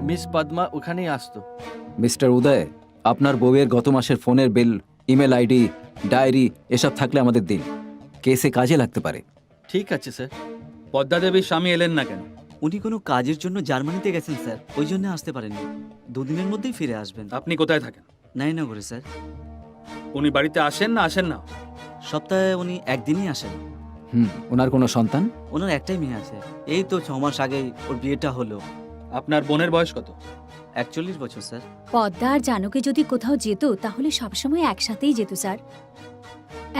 মিস পদ্মা ওখানেই আসতো। মিস্টার উদয়, আপনার বউয়ের গত মাসের ফোনের বিল, ইমেল আইডি, ডায়েরি এসব থাকলে আমাদের দিন। কেসে কাজে লাগতে পারে। ঠিক আছে স্যার। পদ্মা দেবীর স্বামী এলেন না কেন? উনি কোনো কাজের জন্য জার্মানিতে গেছেন স্যার, ওই জন্য আসতে পারেননি। 2 দিনের মধ্যেই ফিরে আসবেন। আপনি কোথায় থাকেন? নাইনগরে স্যার। উনি বাড়িতে আসেন না? সপ্তাহে উনি একদিনই আসেন। ওনার কোনো সন্তান? ওনার একটাই মেয়ে আছে, এই তো 6 মাস আগেই ওর বিয়েটা হলো। আপনার বোনের বয়স কত? 41 বছর স্যার। পদ্মা আর জানকে যদি কোথাও যেত তাহলে সবসময় একসাথেই যেত স্যার।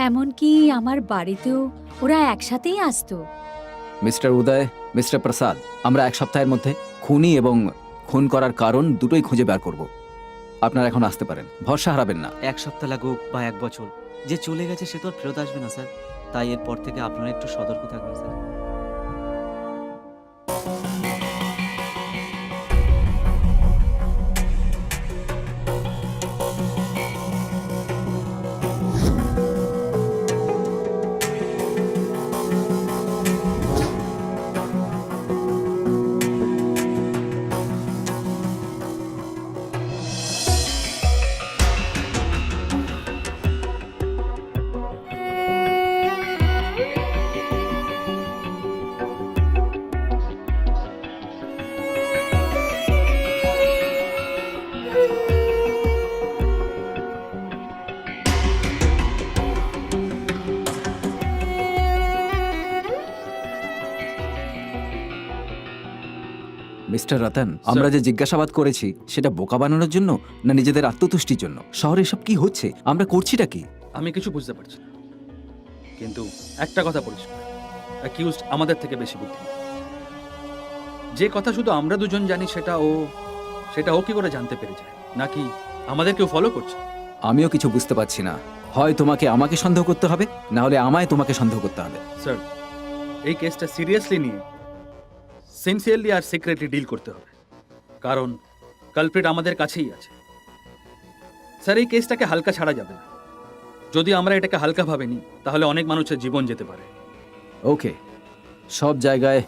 এমনকি আমার বাড়িতেও ওরা একসাথেই আসতো। মিস্টার উদয়, মিস্টার প্রসাদ, আমরা 1 সপ্তাহের মধ্যে খুনি এবং খুন করার কারণ দুটোই খুঁজে বের করব। আপনারা এখন আসতে পারেন, ভরসা হারাবেন না। 1 সপ্তাহ লাগুক বা 1 বছর, যে চলে গেছে সে তো আর ফেরত আসবে না স্যার। তাই এরপর থেকে আপনারা একটু সতর্ক থাকবেন স্যার। মিস্টার রতন, আমরা যে জিজ্ঞাসাবাদ করেছি সেটা বোকা বানানোর জন্য না নিজেদের আত্মতুষ্টির জন্য? শহরে এসব কি হচ্ছে? আমরা করছিটা কি? আমি কিছু বুঝতে পারছি না, কিন্তু একটা কথা পরিষ্কার, অ্যাকিউজড আমাদের থেকে বেশি বুদ্ধিমান। যে কথা শুধু আমরা দুজন জানি সেটা ও কি করে জানতে পেরে যায়? নাকি আমাদের কেউ ফলো করছে? আমিও কিছু বুঝতে পারছি না। হয় তোমাকে আমাকে সন্দেহ করতে হবে, না হলে আমায় তোমাকে সন্দেহ করতে হবে। স্যার, এই কেসটা সিরিয়াসলি নিয়ে সিনসিয়ারলি আর সিক্রেটলি ডিল করতে হবে, কারণ কালপ্রিট আমাদের কাছেই আছে। স্যার, এই কেসটাকে হালকা ছাড়া যাবে না। যদি আমরা এটাকে হালকা ভাবে নিই তাহলে অনেক মানুষের জীবন যেতে পারে। ওকে, সব জায়গায়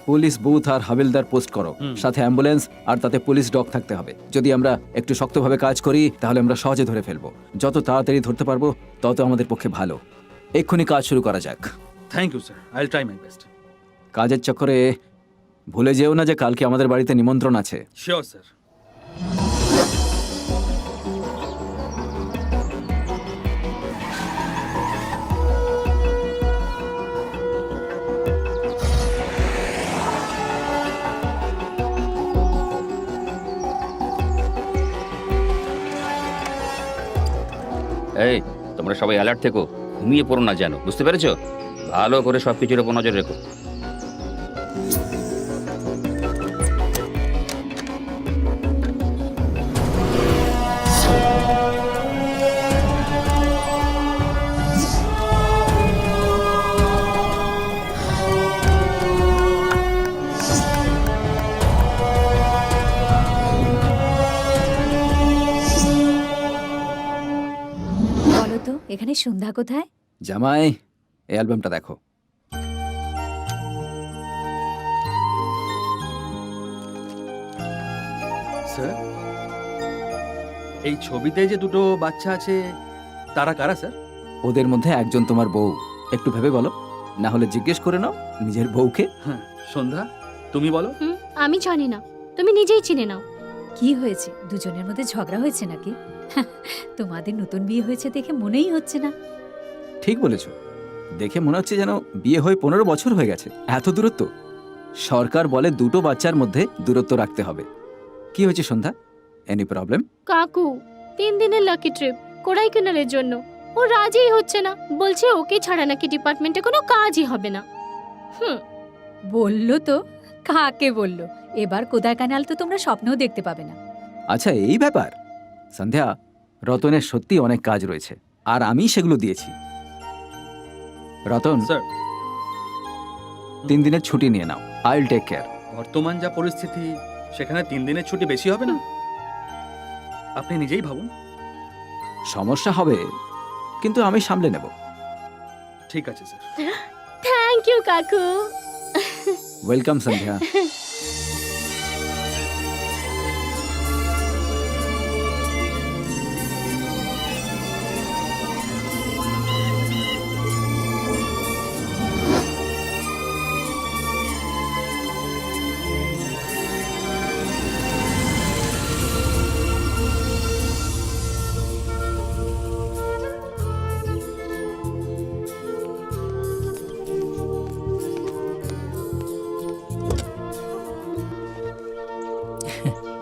পুলিশ বুথ আর হাবিলদার পোস্ট করো, সাথে অ্যাম্বুলেন্স, আর তাতে পুলিশ ডগ থাকতে হবে। যদি আমরা একটু শক্তভাবে কাজ করি তাহলে আমরা সহজে ধরে ফেলবো। যত তাড়াতাড়ি ধরতে পারবো তত আমাদের পক্ষে ভালো। এক্ষুনি কাজ শুরু করা যাক। Thank you sir, I will try my best. কাজের চক্করে ভুলে যেও না যে কালকে আমাদের বাড়িতে নিমন্ত্রণ আছে। Sure sir. এই, তোমরা সবাই অ্যালার্ট থেকো, ঘুমিয়ে পড়ো না যেন, বুঝতে পেরেছো? ভালো করে সবকিছুর উপর নজর রেখো। বলো তো এখানে সন্ধ্যা কোথায়? জামাই, এই অ্যালবামটা দেখো। স্যার, এই ছবিতে যে দুটো বাচ্চা আছে তারা কারা স্যার? ওদের মধ্যে একজন তোমার বউ। একটু ভেবে বলো, না হলে জিজ্ঞেস করে নাও নিজের বউকে। হ্যাঁ, সন্ধ্যা, তুমি বলো। আমি জানি না, তুমি নিজেই চিনে নাও। কি হয়েছে? দুজনের মধ্যে ঝগড়া হয়েছে নাকি? তোমাদের নতুন বিয়ে হয়েছে দেখে মনেই হচ্ছে না। ঠিক বলেছো, দেখে মনে হচ্ছে যেন বিয়ে হয়ে 15 বছর হয়ে গেছে। এত দূরত্ব! সরকার বলে দুটো বাচ্চার মধ্যে দূরত্ব রাখতে হবে। কি হয়েছে সন্ধ্যা? Any problem? কাকু 3 দিনের লাকি ট্রিপ কোডাইকানালের জন্য, ও রাজিই হচ্ছে না, বলছে ওকে ছাড়া নাকি ডিপার্টমেন্টে কোনো কাজই হবে না। বললো তো, কাকে বললো? এবার কোদাইকানাল তো তোমরা স্বপ্নেও দেখতে পাবে না। আচ্ছা, এই ব্যাপার। সন্ধ্যা, রতনের সত্যি অনেক কাজ রয়েছে আর আমি সেগুলো দিয়েছি। রতন, স্যার, 3 দিনের ছুটি নিয়ে নাও। I will take care. বর্তমান যা পরিস্থিতি সেখানে 3 দিনের ছুটি বেশি হবে না? আপনি নিজেই ভাবুন। সমস্যা হবে, কিন্তু আমি সামলে নেব। ঠিক আছে স্যার। থ্যাংক ইউ কাকু। Welcome Sandhya.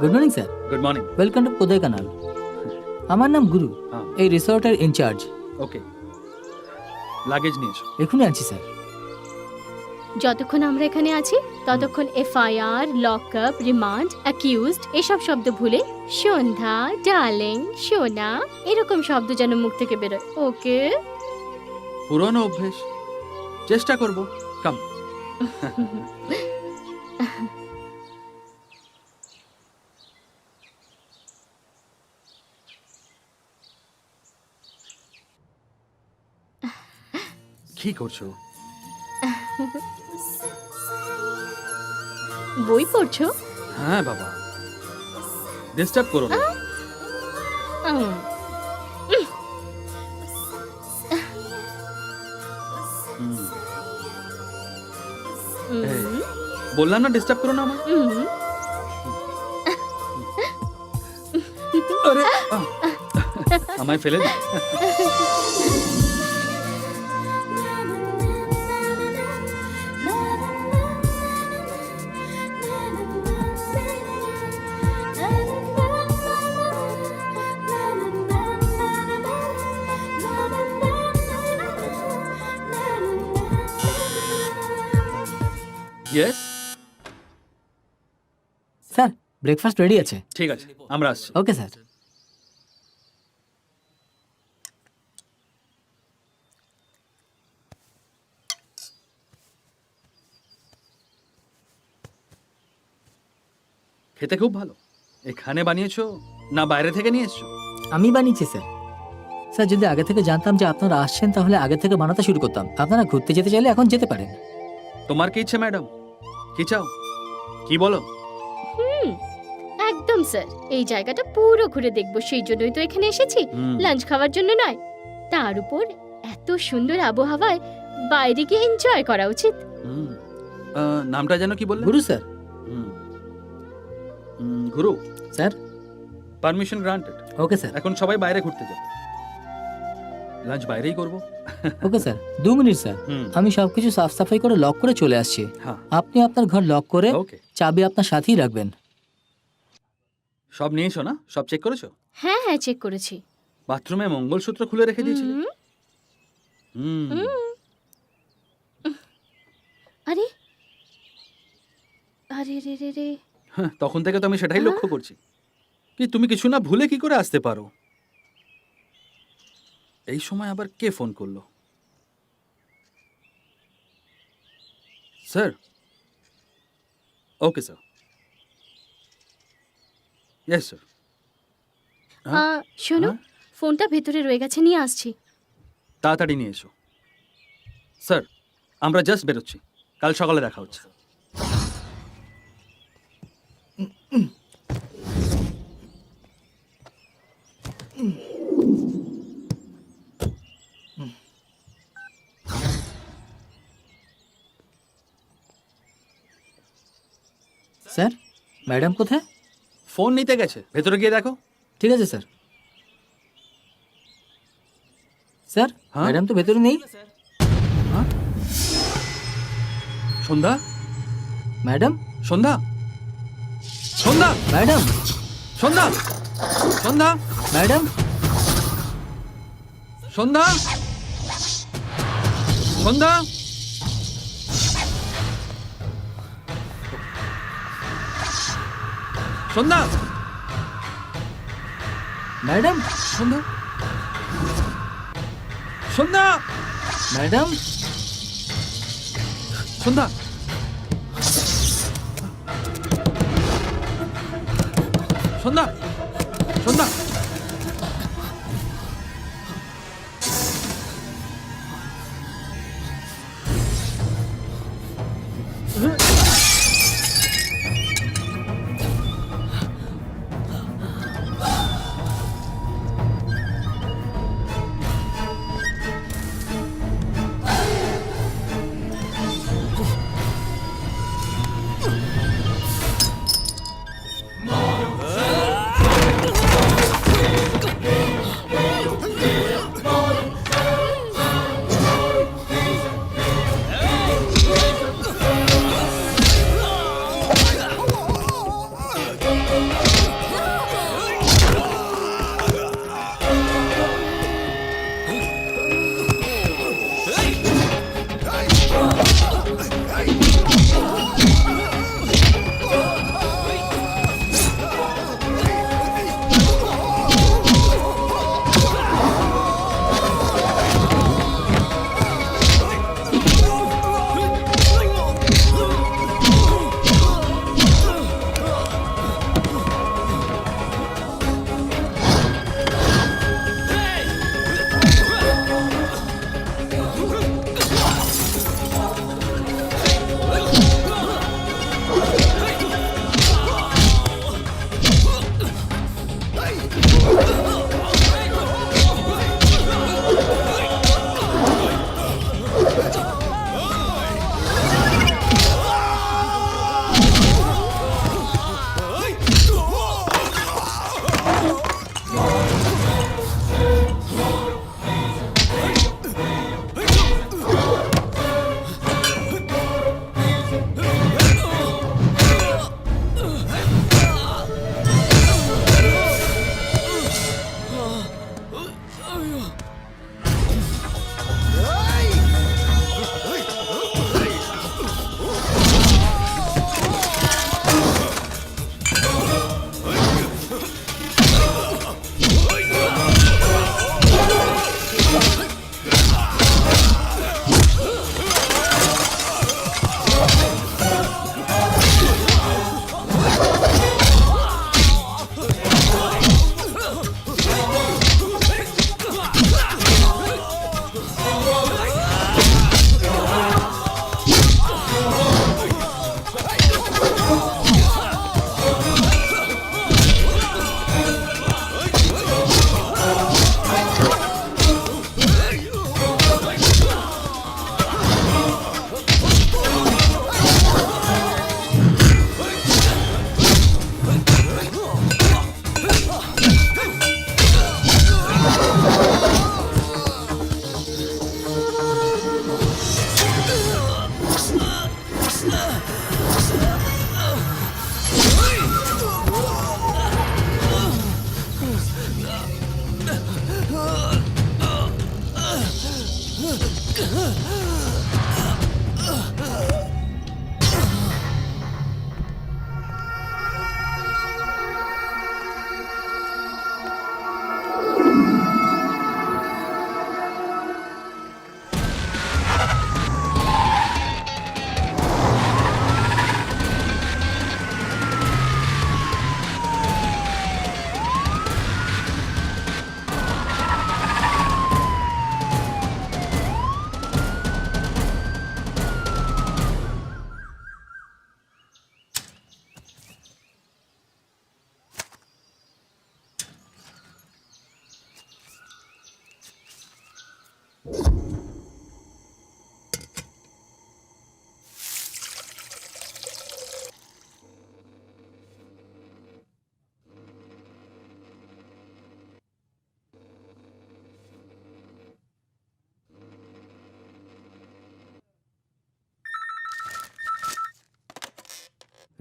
Good morning sir, good morning. Welcome to Kodaikanal. আমার নাম গুরু, হ্যাঁ এই রিসর্টের ইনচার্জ। ওকে, লাগেজ নিয়ে এসো। এখনই আনছি স্যার। যতক্ষণ আমরা এখানে আছি ততক্ষণ এফআইআর, লকআপ, রিমান্ড, অ্যাকিউজড এসব শব্দ ভুলে সন্ধ্যা, ডার্লিং, সোনা এরকম শব্দ যেন মুখ থেকে বেরোয়। ওকে? পুরনো অভ্যেস, চেষ্টা করব। কাম। কি করছো? বই পড়ছো? হ্যাঁ বাবা, ডিস্টার্ব করো না। উম, হুম, এই, উম, বললাম না ডিস্টার্ব করো না আমার। উম। আরে আমায় ফেলে দিই। ইয়েস, স্যার, ব্রেকফাস্ট রেডি আছে। ঠিক আছে, আমরা আসছি। Okay sir. খেতে খুব ভালো। এখানে বানিয়েছো না বাইরে থেকে নিয়ে এসছো? আমি বানিয়েছি স্যার। স্যার, যদি আগে থেকে জানতাম যে আপনারা আসছেন তাহলে আগে থেকে বানাতে শুরু করতাম। আপনারা ঘুরতে যেতে চাইলে এখন যেতে পারেন। তোমার কি ইচ্ছে ম্যাডাম? কি চাও, কি বলো? একদম স্যার, এই জায়গাটা পুরো ঘুরে দেখবো, সেই জন্যই তো এখানে এসেছি, হুম, লাঞ্চ খাওয়ার জন্য নয়। তার উপর এত সুন্দর আবহাওয়ায় বাইরে গিয়ে এনজয় করা উচিত। হুম। নামটা যেন কি বললে? গুরু sir. Hmm. Guru sir. Permission granted. Okay sir. এখন সবাই বাইরে ঘুরতে যাবে, লাঞ্চ বাইরেই করব। Okay sir, 2 minute sir. হুম, আমি সবকিছু সাফ সাফাই করে লক করে চলে আসছি। হ্যাঁ আপনি আপনার ঘর লক করে ওকে। চাবি আপনার সাথেই রাখবেন। সব নিয়েছো না? সব চেক করেছো? হ্যাঁ হ্যাঁ, চেক করেছি। বাথরুমে মঙ্গলসূত্র খুলে রেখে দিয়েছিলে? হুম, হুম। আরে আরে রে রে রে, হ্যাঁ, তখন থেকে তো আমি সেটাই লক্ষ্য করছি। কি তুমি কিছু না ভুলে কি করে আসতে পারো? এই সময় আবার কে ফোন করলো? Sir. Okay sir. Yes sir. শোনো, হ্যাঁ? ফোনটা ভেতরে রয়ে গেছে, নিয়ে আসছি। তাড়াতাড়ি নিয়ে এসো। স্যার, আমরা জাস্ট বেরোচ্ছি, কাল সকালে দেখা হচ্ছে। স্যার, ম্যাডাম কোথায়? ফোন নিতে গেছে, ভেতরে গিয়ে দেখো। ঠিক আছে স্যার। স্যার, হ্যাঁ? ম্যাডাম তো ভেতরে নেই। সন্ধ্যা, ম্যাডাম, সন্ধ্যা, সন্ধ্যা, ম্যাডাম, সন্ধ্যা, সন্ধ্যা, ম্যাডাম, সন্ধ্যা, সন্ধ্যা, সন্ধ্যা, ম্যাডাম, সন্ধ্যা, সন্ধ্যা, ম্যাডাম, সন্ধ্যা, সন্ধ্যা, সন্ধ্যা।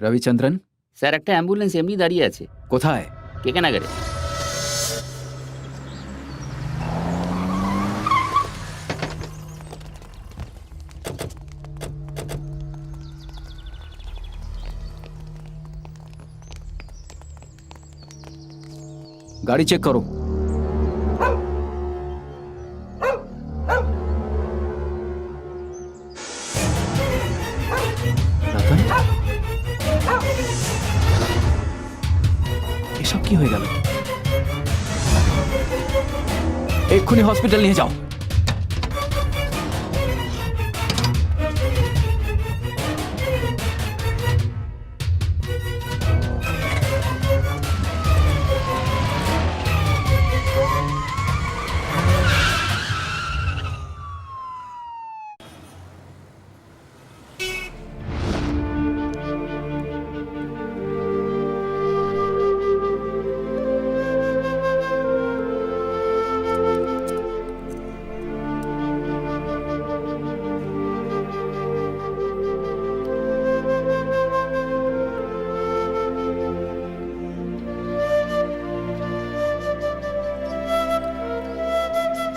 রবিচন্দ্রন স্যার একটা অ্যাম্বুলেন্স এমনি দাঁড়িয়ে আছে কোথায়? কেকেনাগারে। গাড়ি চেক করো। রতন, এসব কি হয়ে গেল? এক্ষুনি হসপিটাল নিয়ে যাও।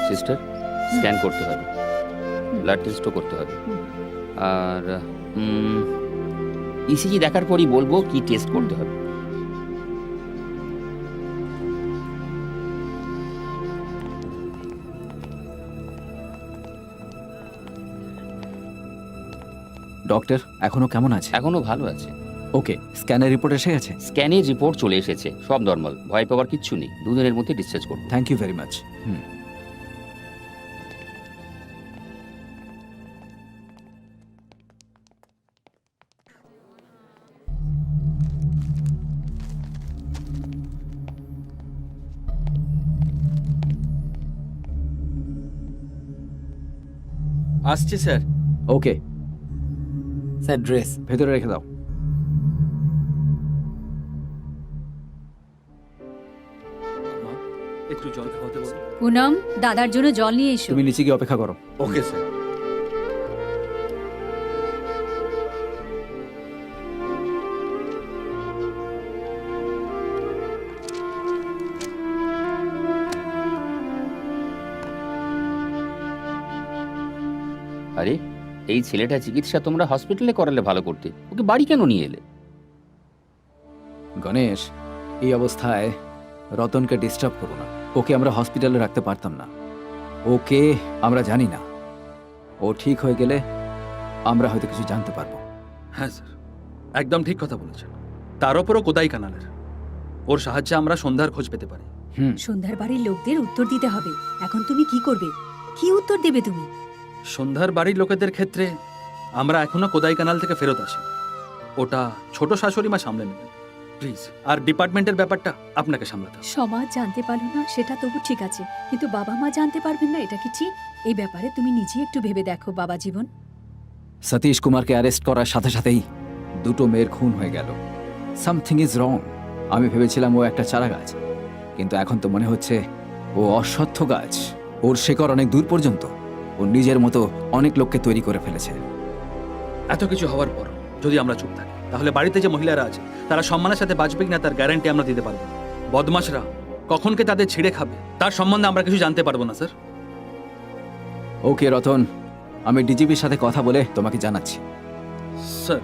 সিস্টার, স্ক্যান করতে হবে, ব্লাড টেস্টও করতে হবে, আর ইসিজি দেখার পরই বলবো কি টেস্ট করতে হবে। ডক্টর এখনো কেমন আছে? এখনো ভালো আছে। ওকে, স্ক্যানের রিপোর্ট এসে গেছে? স্ক্যানের রিপোর্ট চলে এসেছে, সব নর্মাল, ভয় পাওয়ার কিচ্ছু নেই। 2 দিনের মধ্যে ডিসচার্জ করবো। Thank you very much. আসছি স্যার। Okay, sir dress. ভেতরে রেখে দাও। মা, একটু জল খাওয়াতে বলো। পুনম, দাদার জন্য জল নিয়ে এসো। তুমি নিচে গিয়ে অপেক্ষা করো। Okay sir. আরে, এই ছেলেটা চিকিৎসা তোমরা হসপিটালে করালে ভালো করতে, ওকে বাড়ি কেন নিয়ে এলে? গণেশ, এই অবস্থায় রতনকে ডিস্টার্ব করো না। ওকে আমরা হসপিটালে রাখতে পারতাম না। ওকে আমরা জানি না, ও ঠিক হয়ে গেলে আমরা হয়তো কিছু জানতে পারবো। হ্যাঁ স্যার, একদম ঠিক কথা বলেছেন। তার ওপরও কোদাই কানালের। ওর সাহায্যে আমরা সন্ধ্যার খোঁজ পেতে পারি। সন্ধ্যার বাড়ির লোকদের উত্তর দিতে হবে। এখন তুমি কি করবে? কি উত্তর দেবে তুমি? সন্ধ্যার বাড়ির লোকেদের ক্ষেত্রে আমরা এখনো কোদাই কানাল থেকে ফেরত আসি। ওটা ছোট শাশুড়ি মা সামলে নেবেন, প্লিজ। আর ডিপার্টমেন্টের ব্যাপারটা আপনাকে সামলাতে হবে। সমাজ জানতে পারলো না সেটা তবু ঠিক আছে, কিন্তু বাবা মা জানতে পারবেন না, এটা কি ঠিক? এই ব্যাপারে তুমি নিজে একটু ভেবে দেখো বাবা জীবন। সতীশ কুমারকে অ্যারেস্ট করার সাথে সাথেই 2 মেয়ের খুন হয়ে গেল। Something is wrong. আমি ভেবেছিলাম ও একটা চারা গাছ, কিন্তু এখন তো মনে হচ্ছে ও অশ্বত্থ গাছ। ওর শেকড় অনেক দূর পর্যন্ত। ও নিজের মতো অনেক লোককে তৈরি করে ফেলেছে। এত কিছু হওয়ার পর যদি আমরা চুপ থাকি, তাহলে বাড়িতে যে মহিলারা আছে তারা সম্মানের সাথে বাঁচবে কিনা তার গ্যারান্টি আমরা দিতে পারবো না। বদমাশরা কখনকে তাদের ছিঁড়ে খাবে তার সম্বন্ধে আমরা কিছু জানতে পারবো না স্যার। ওকে রতন, আমি ডিজিপির সাথে কথা বলে তোমাকে জানাচ্ছি। স্যার,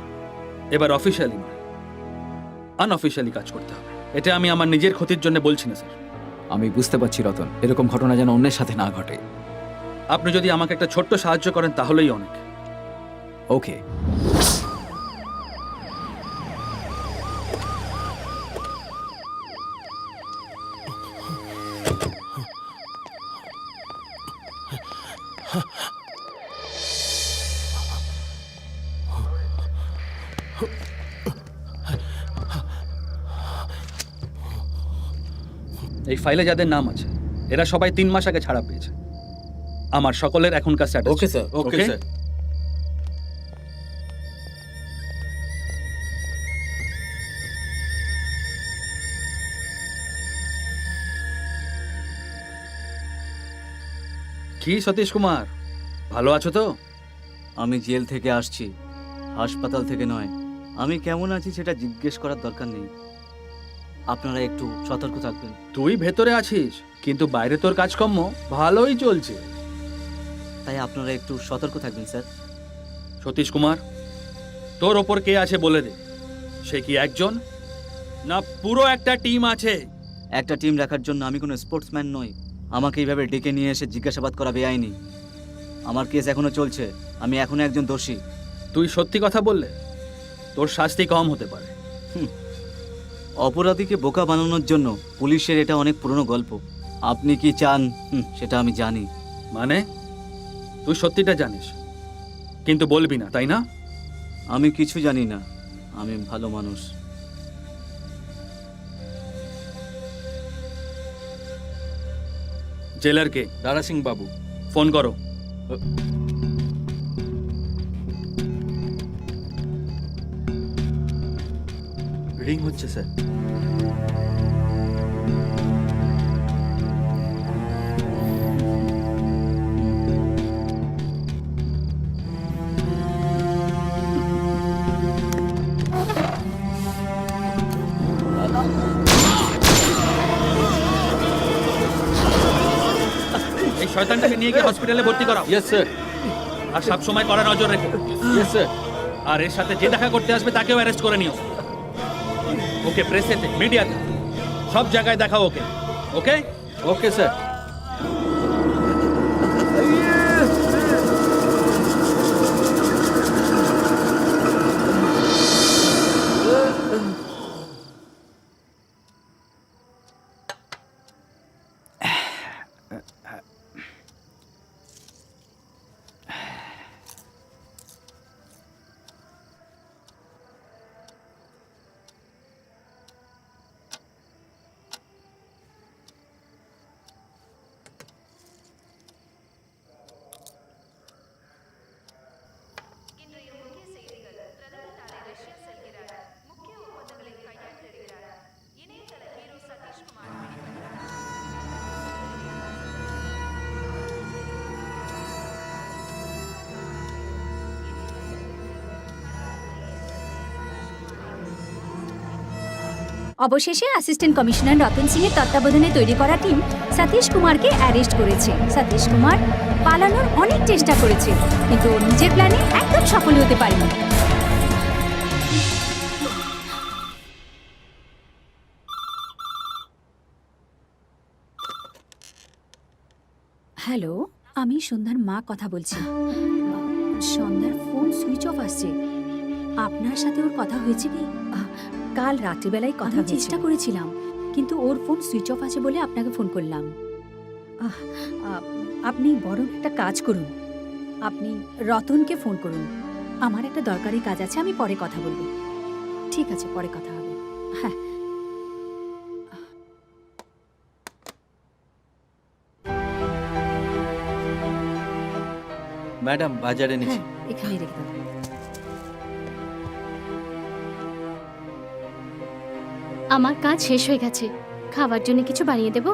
এবার অফিসিয়ালি নয়, আনঅফিসিয়ালি কাজ করতে হবে। এটা আমি আমার নিজের ক্ষতির জন্য বলছি না স্যার। আমি বুঝতে পারছি রতন, এরকম ঘটনা যেন অন্যের সাথে না ঘটে। আপনি যদি আমাকে একটা ছোট্ট সাহায্য করেন তাহলেই অনেক। ওকে, এই ফাইলে যাদের নাম আছে এরা সবাই 3 মাস আগে ছাড়া পেয়েছে। আমার সকলের এখনকার স্ট্যাটাস। ওকে স্যার। Okay sir. কি সতীশ কুমার, ভালো আছো তো? আমি জেল থেকে আসছি, হাসপাতাল থেকে নয়। আমি কেমন আছি সেটা জিজ্ঞেস করার দরকার নেই। আপনারা একটু সতর্ক থাকবেন। তুই ভেতরে আছিস কিন্তু বাইরে তোর কাজকর্ম ভালোই চলছে। তাই আপনারা একটু সতর্ক থাকবেন স্যার। সতীশ কুমার, তোর ওপর কে আছে বলে দে। সে কি একজন না পুরো একটা টিম আছে? একটা টিম রাখার জন্য আমি কোনো স্পোর্টসম্যান নই। আমাকে এইভাবে ডেকে নিয়ে এসে জিজ্ঞাসাবাদ করা বেআইনি। আমার কেস এখনো চলছে, আমি এখনো একজন দোষী। তুই সত্যি কথা বললে তোর শাস্তি কম হতে পারে। অপরাধীকে বোকা বানানোর জন্য পুলিশের এটা অনেক পুরনো গল্প। আপনি কি চান সেটা আমি জানি। মানে তুই সত্যিটা জানিস কিন্তু বলবি না, তাই না? আমি কিছু জানি না, আমি ভালো মানুষ। জেলারকে দারা সিং বাবু, ফোন করো। রিং হচ্ছে স্যার। এই শয়তানটাকে নিয়ে গিয়ে হসপিটালে ভর্তি করাও। Yes sir. আর সব সময় কড়া নজর রেখো। Yes sir. আর এর সাথে যে দেখা করতে আসবে তাকেও অ্যারেস্ট করে নিও। ওকে প্রেসেতে, মিডিয়াতে, সব জায়গায় দেখাও ওকে। ওকে ওকে স্যার। অবশেষে অ্যাসিস্ট্যান্ট কমিশনার রতন সিং এর তত্ত্বাবধানে তৈরি করা টিম সতীশ কুমারকে অ্যারেস্ট করেছে। সতীশ কুমার পালানোর অনেক চেষ্টা করেছে কিন্তু ওর নিজের প্ল্যানে একদম সফল হতে পারেনি। হ্যালো, আমি সন্ধ্যার মা কথা বলছি। সন্ধ্যার ফোন সুইচ অফ আসছে। আপনার সাথে ওর কথা হয়েছে কি? কাল রাত্রিবেলায় কথা চেষ্টা করেছিলাম কিন্তু ওর ফোন সুইচ অফ আছে বলে আপনাকে ফোন করলাম। আপনি বরং একটা কাজ করুন, আপনি রতনকে ফোন করুন। আমার একটা দরকারি কাজ আছে, আমি পরে কথা বলবো। ঠিক আছে, পরে কথা হবে। হ্যাঁ। ম্যাডাম বাজারে এনেছি। হ্যাঁ, এখানে রেখে দাও। আমার কাজ শেষ হয়ে গেছে, খাবার জন্য কিছু বানিয়ে দেবো?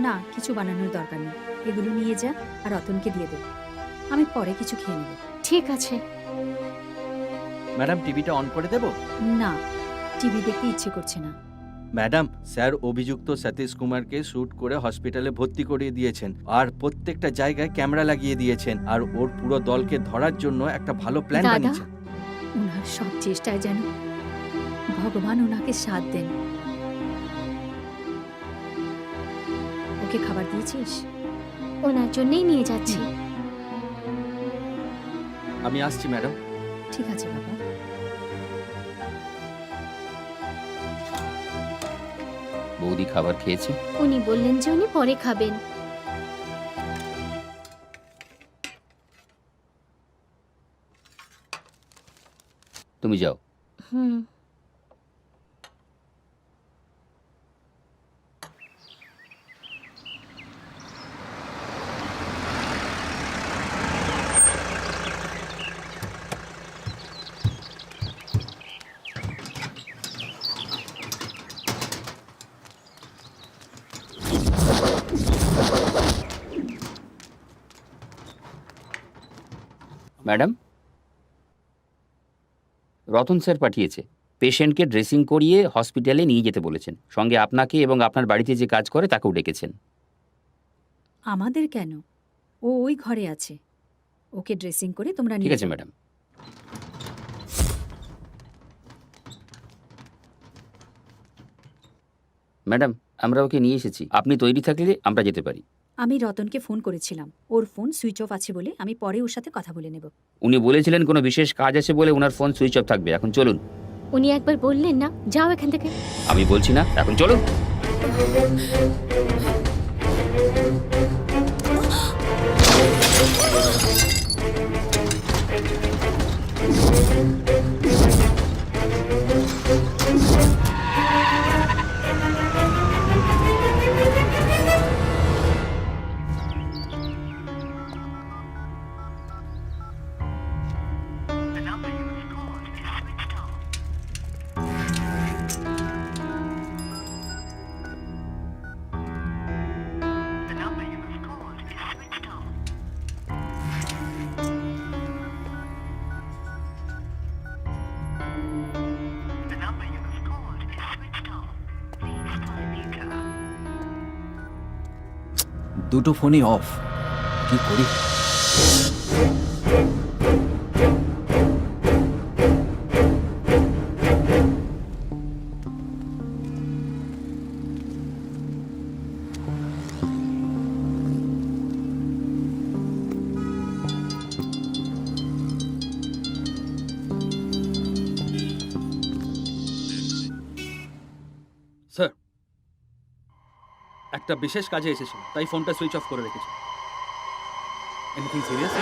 না, কিছু বানানোর দরকার নেই। এগুলো নিয়ে যা আর রতনকে দিয়ে দে, আমি পরে কিছু খেয়ে নেব। ঠিক আছে। ম্যাডাম টিভিটা অন করে দেব? না, টিভি দেখতে ইচ্ছে করছে না। ম্যাডাম, স্যার অভিযুক্ত সতীশ কুমারকে শ্যুট করে হসপিটালে ভর্তি করিয়ে দিয়েছেন আর প্রত্যেকটা জায়গায় ক্যামেরা লাগিয়ে দিয়েছেন আর ওর পুরো দলকে ধরার জন্য একটা ভালো প্ল্যান দাদা? বানিয়েছেন। ওনার সব চেষ্টায় যেন ভগবান ওনাকে সাথ দেন। ওকে খাবার দিয়েছিস? ওনার জন্যই নিয়ে যাচ্ছি। আমি আসছি ম্যাডাম। ঠিক আছে বাবা। বৌদি খাবার খেয়েছে? উনি বললেন যে উনি পরে খাবেন। তুমি যাও। হুম। ম্যাডাম, রতন স্যার পাঠিয়েছে। পেশেন্টকে ড্রেসিং করিয়ে হসপিটালে নিয়ে যেতে বলেছেন। সঙ্গে আপনাকে এবং আপনার বাড়িতে যে কাজ করে তাকেও ডেকেছেন। আমাদের কেন? ও ওই ঘরে আছে। ওকে ড্রেসিং করে তোমরা ঠিক নিয়ে আছে যাও। ম্যাডাম। ম্যাডাম, আমরা ওকে নিয়ে এসেছি। আপনি তৈরি থাকলে আমরা যেতে পারি। আমি রতনকে ফোন করেছিলাম, ওর ফোন সুইচ অফ আছে বলে আমি পরে ওর সাথে কথা বলে নেব। উনি বলেছিলেন কোনো বিশেষ কাজ আছে বলে ওনার ফোন সুইচ অফ থাকবে। এখন চলুন। উনি একবার বললেন না, যাও এখান থেকে। আমি বলছি না, এখন চলুন। দুটো ফোনই অফ, কি করি? স্যার, একটা বিশেষ কাজে এসেছিল, তাই ফোনটা সুইচ অফ করে রেখেছি। Anything serious?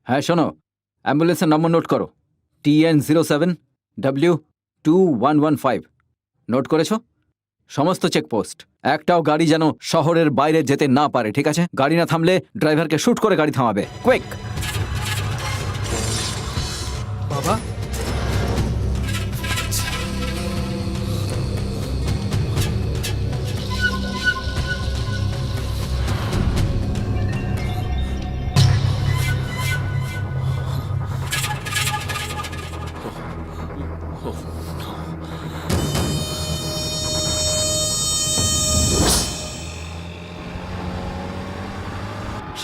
হ্যাঁ শোনো, অ্যাম্বুলেন্সের নম্বর নোট করো। TN07W2115। নোট করেছো? সমস্ত চেকপোস্ট, একটাও গাড়ি যেন শহরের বাইরে যেতে না পারে, ঠিক আছে? গাড়ি না থামলে ড্রাইভারকে শুট করে গাড়ি থামাবে। কুইক! বাবা,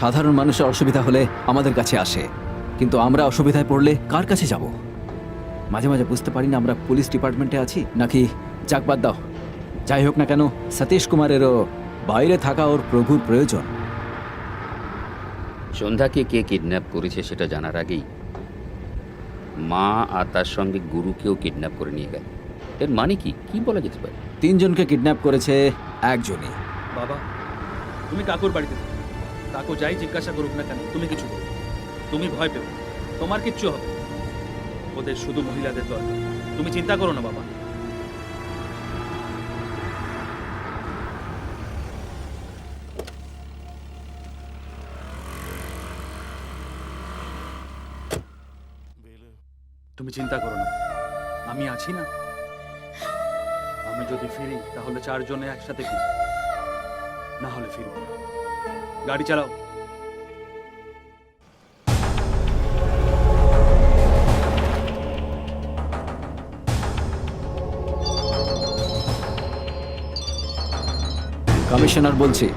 সাধারণ মানুষের অসুবিধা হলে আমাদের কাছে আসে, কিন্তু আমরা অসুবিধায় পড়লে কার কাছে যাব? মাঝে মাঝে বুঝতে পারি না আমরা পুলিশ ডিপার্টমেন্টে আছি নাকি। যাক, বাদ দাও। যাই হোক না কেন, সতীশ কুমারেরও বাইরে থাকা ওর প্রভুর প্রয়োজন। সন্ধ্যাকে কে কিডন্যাপ করেছে সেটা জানার আগেই মা আর তার সঙ্গে গুরুকেও কিডন্যাপ করে নিয়ে গেল। এর মানে কি কি বলা যেতে পারে? 3 জনকে কিডন্যাপ করেছে একজনই। বাবা, তুমি কাকুর বাড়িতে থাকো। কাকু যাই জিজ্ঞাসা করুক না কেন, তুমি কিছু বলো। তুমি ভয় পেও, তোমার কিচ্ছু হবে না। ওদের শুধু মহিলাদের দরকার, তুমি চিন্তা করো না বাবা। তুমি চিন্তা করো না, আমি আছি না। আমি যদি ফিরি তাহলে 4 জনে একসাথে ফিরি, না হলে ফিরবো না। গাড়ি চালাও। কমিশনার বলছি।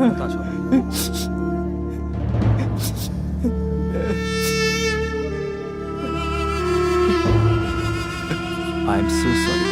বাতাস হবে। I am so sorry.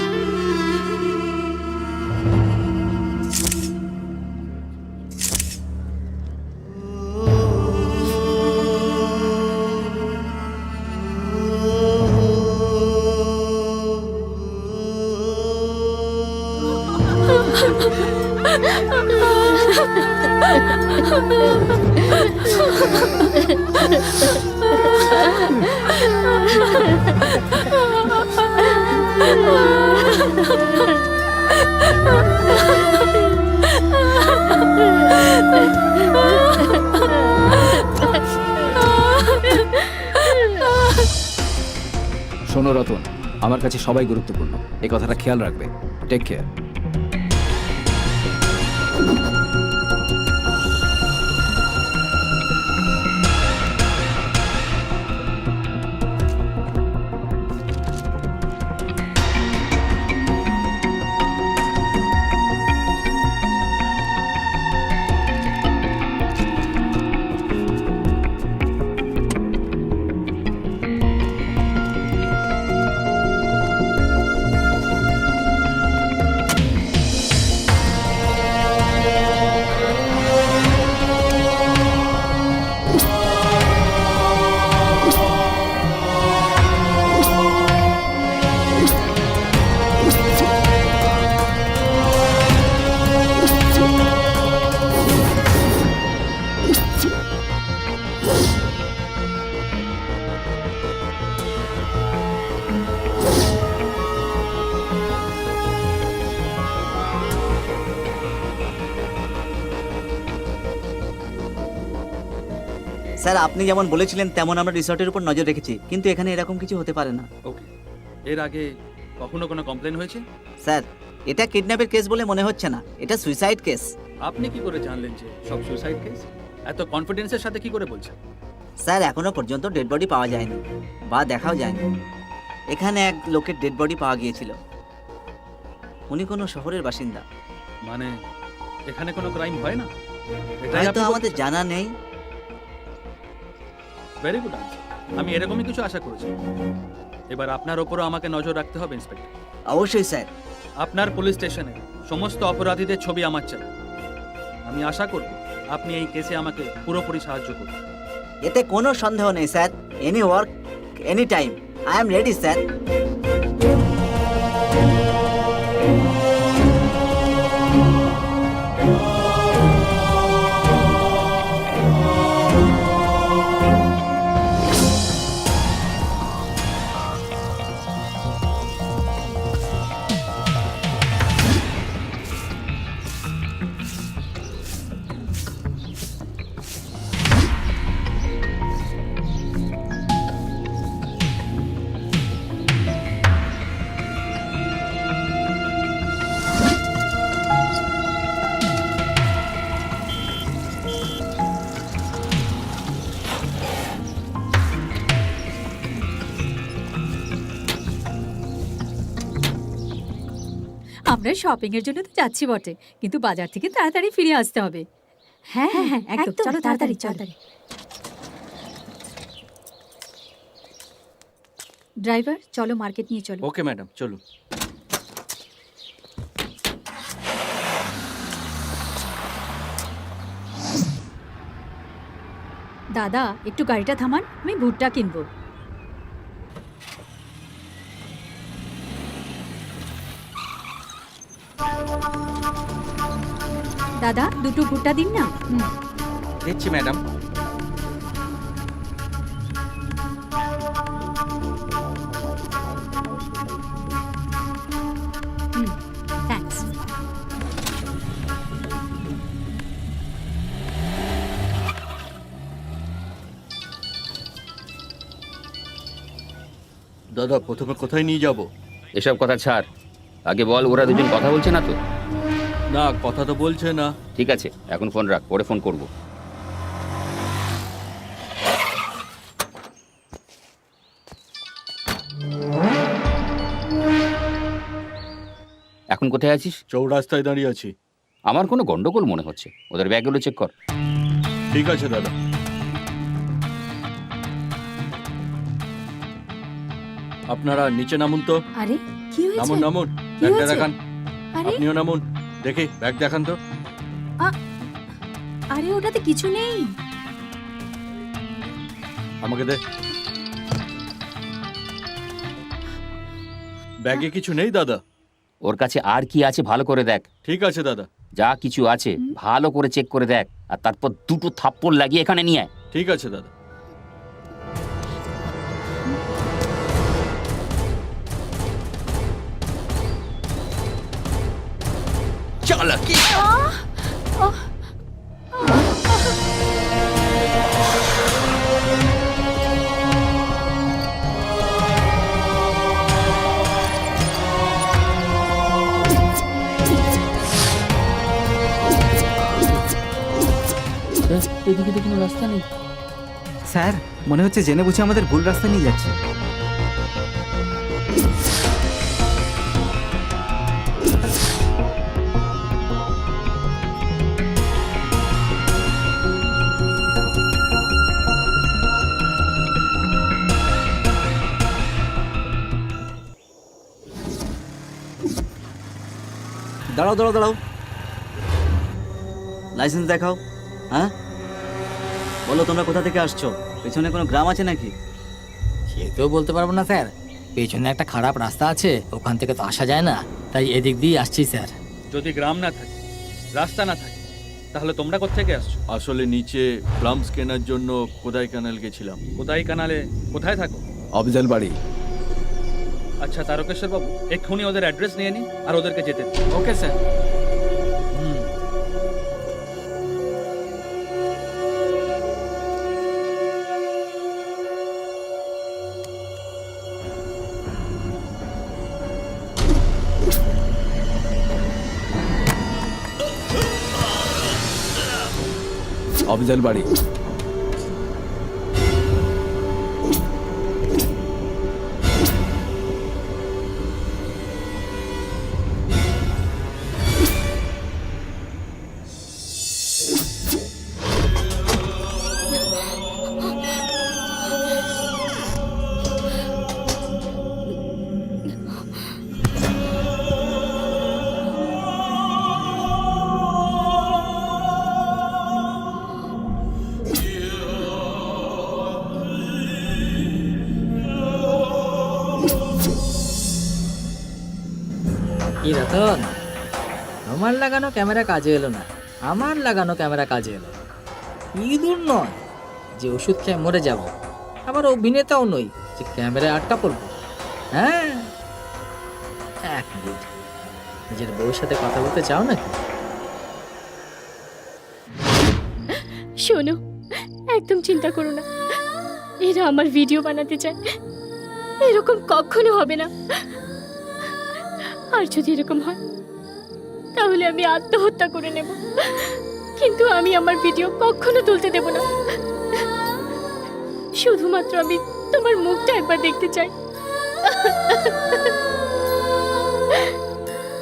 শোনো রতন, আমার কাছে সবাই গুরুত্বপূর্ণ, এই কথাটা খেয়াল রাখবে। Take care. স্যার, আপনি যেমন বলেছিলেন তেমন আমরা রিসর্টের উপর নজর রেখেছি, কিন্তু এখানে এরকম কিছু হতে পারে না। ওকে, এর আগে কখনো কোনো কমপ্লেন হয়েছে? স্যার, এটা কিডন্যাপের কেস বলে মনে হচ্ছে না, এটা সুইসাইড কেস। আপনি কি করে জানলেন যে সব সুসাইড কেস? এত কনফিডেন্সের সাথে কি করে বলছেন? স্যার, এখনো পর্যন্ত ডেড বডি পাওয়া যায়নি বা দেখাও যায়নি। এখানে এক লোকের ডেড বডি পাওয়া গিয়েছিল, উনি কোনো শহরের বাসিন্দা। মানে এখানে কোনো ক্রাইম হয় না? হয়তো আমাদের জানা নেই। Very good answer. আমি এরকমই কিছু আশা করেছি। এবার আপনার ওপরও আমাকে নজর রাখতে হবে ইন্সপেক্টর। অবশ্যই স্যার। আপনার পুলিশ স্টেশনে সমস্ত অপরাধীদের ছবি আমার চাই। আমি আশা করব আপনি এই কেসে আমাকে পুরোপুরি সাহায্য করুন। এতে কোনো সন্দেহ নেই sir. Any work, any time, I am ready sir. আমরা শপিং এর জন্য তো যাচ্ছি বটে, কিন্তু বাজার থেকে তাড়াতাড়ি ফিরে আসতে হবে। হ্যাঁ হ্যাঁ হ্যাঁ, একদম। চলো তাড়াতাড়ি তাড়াতাড়ি। ড্রাইভার, চলো মার্কেট নিয়ে চলো। ওকে ম্যাডাম, চলুন। দাদা, একটু গাড়িটা থামান, আমি ভুট্টা কিনবো। দাদা, দুটো ভুট্টা দিন না। দিচ্ছি ম্যাডাম। থ্যাঙ্কস। দাদা, প্রথমে কোথায় নিয়ে যাব? এসব কথা ছাড়, আগে বল ওরা দুজন কথা বলছে না তো? না, কথা তো বলছে না। ঠিক আছে, এখন ফোন রাখ, পরে ফোন করব। এখন কোথায় আছিস? চৌরাস্তায় দাঁড়িয়ে আছি। আমার কোনো গন্ডগোল মনে হচ্ছে, ওদের ব্যাগগুলো চেক কর। ঠিক আছে দাদা। আপনারা নিচে নামুন তো। আরে কি হয়েছে? নামুন নামুন, কি ব্যাগটা হয়েছে? দেখান। আরে আপনিও নামুন, দেখি ব্যাগ দেখান তো। আরে ওটাতে কিছু নেই। আমাকে দে। ব্যাগে কিছু নেই দাদা। ওর কাছে আর কি আছে ভালো করে দেখ। ঠিক আছে দাদা, যা কিছু আছে ভালো করে চেক করে দেখ, আর তারপর দুটো থাপ্পড় লাগিয়ে এখানে নিয়ে আয়। ঠিক আছে দাদা। চালাকি। এদিকে তো কোনো রাস্তা নেই। স্যার মনে হচ্ছে জেনে বুঝে আমাদের ভুল রাস্তা নিয়ে যাচ্ছে। দাঁড়াও দাঁড়াও দাঁড়াও, লাইসেন্স দেখাও। হ্যাঁ বলো, তোমরা কোথা থেকে আসছো? পেছনে কোনো গ্রাম আছে নাকি? সে তো বলতে পারবো না স্যার, পেছনে একটা খারাপ রাস্তা আছে, ওখান থেকে তো আসা যায় না, তাই এদিক দিয়ে আসছি স্যার। যদি গ্রাম না থাকে, রাস্তা না থাকে, তাহলে তোমরা কোত্থেকে আসছো? আসলে নিচে প্লামস কেনার জন্য কোদাই ক্যানাল গেছিলাম। কোথায় কানালে কোথায় থাকো? অফিজাল বাড়ি। আচ্ছা তারকেশ্বর বাবু, এক্ষুনি ওদের অ্যাড্রেস নিয়ে নিন আর ওদেরকে যেতে দিন। Okay sir. অফিজাল বাড়ি। কি রতন, আমার লাগানো ক্যামেরা কাজে এলো না, আমার লাগানো ক্যামেরা কাজে এলো। ইঁদুর নয় যে ওষুধ খেয়ে মরে যাব, আবার অভিনেতাও নই যে ক্যামেরায় আটকা পড়বো। হ্যাঁ, এক মিনিট, নিজের বউয়ের সাথে কথা বলতে চাও নাকি? শোনো, একদম চিন্তা করো না, এরা আমার ভিডিও বানাতে চায়, এরকম কখনো হবে না। আর যদি এরকম হয় তাহলে আমি আত্মহত্যা করে নেব, কিন্তু আমি আমার ভিডিও কখনো তুলতে দেব না। শুধুমাত্র আমি তোমার মুখটা একবার দেখতে চাই।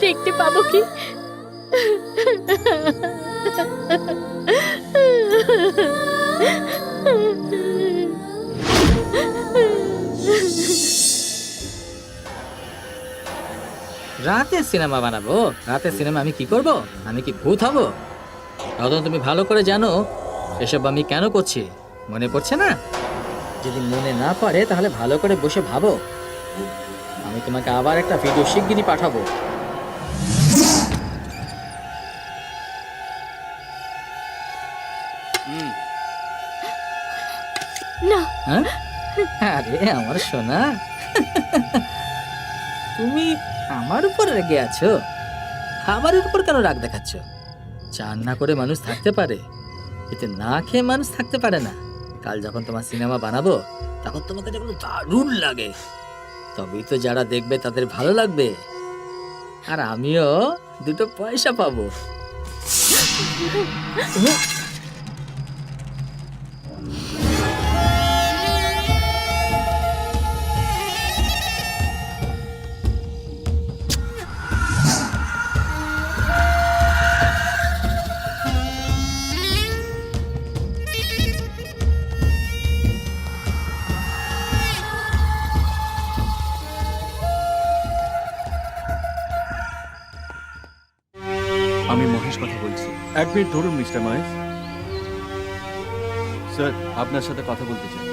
দেখতে পাবো কি? রাতে সিনেমা বানাবো? রাতে সিনেমা আমি কি করব? আমি কি ভূত হব? রতন, তুমি ভালো করে জানো এসব আমি কেন করছি, মনে পড়ছে না? যদি মনে না পড়ে তাহলে ভালো করে বসে ভাবো। আমি তোমাকে আবার একটা ভিডিও শিগগিরই পাঠাবো। না, হ্যাঁ? আরে আমার সোনা, তুমি আমার উপর রেগে আছো? খাবারের উপর কেন রাগ দেখাচ্ছ? চান না করে মানুষ থাকতে পারে, এতে না খেয়ে মানুষ থাকতে পারে না। কাল যখন তোমার সিনেমা বানাবো তখন তোমাকে যখন দারুণ লাগে, তবেই তো যারা দেখবে তাদের ভালো লাগবে, আর আমিও দুটো পয়সা পাবো। এক মিনিট ধরুন মিস্টার মহেশ। স্যার আপনার সাথে কথা বলতে চাই।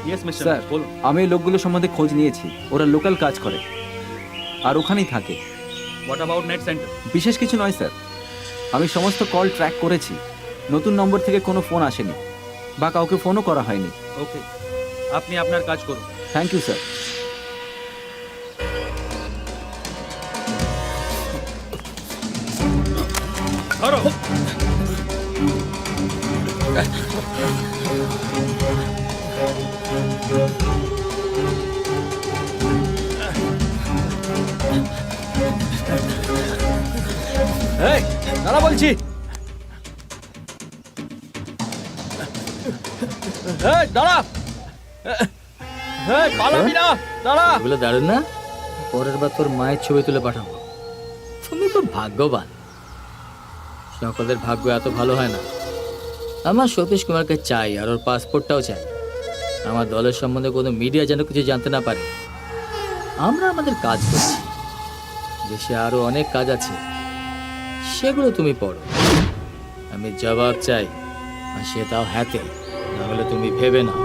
ইয়েস মিস্টার স্যার বলুন। আমি এই লোকগুলো সম্বন্ধে খোঁজ নিয়েছি, ওরা লোকাল কাজ করে আর ওখানেই থাকে। What about net centre? বিশেষ কিছু নয় স্যার, আমি সমস্ত কল ট্র্যাক করেছি, নতুন নম্বর থেকে কোনো ফোন আসেনি বা কাউকে ফোনও করা হয়নি। ওকে, আপনি আপনার কাজ করুন। Thank you sir. ধরো। এই দাঁড়া বলছি। এই দাঁড়া, এই পালাবি না, দাঁড়া। এগুলো দারুণ না? পরের বার তোর মায়ের ছবি তুলে পাঠাবো। তুমি তো ভাগ্যবান। সকলের ভাগ্য এত ভালো হয় না। আমার সতীশ কুমারকে চাই, আর ওর পাসপোর্টটাও চাই। আমার দলের সম্বন্ধে কোনো মিডিয়া যেন কিছু জানতে না পারে। আমরা আমাদের কাজ করছি, দেশে আরো অনেক কাজ আছে, সেগুলো তুমি পড়ো। আমি জবাব চাই, আর সেটাও হাতে, নাহলে তুমি ভেবে নাও।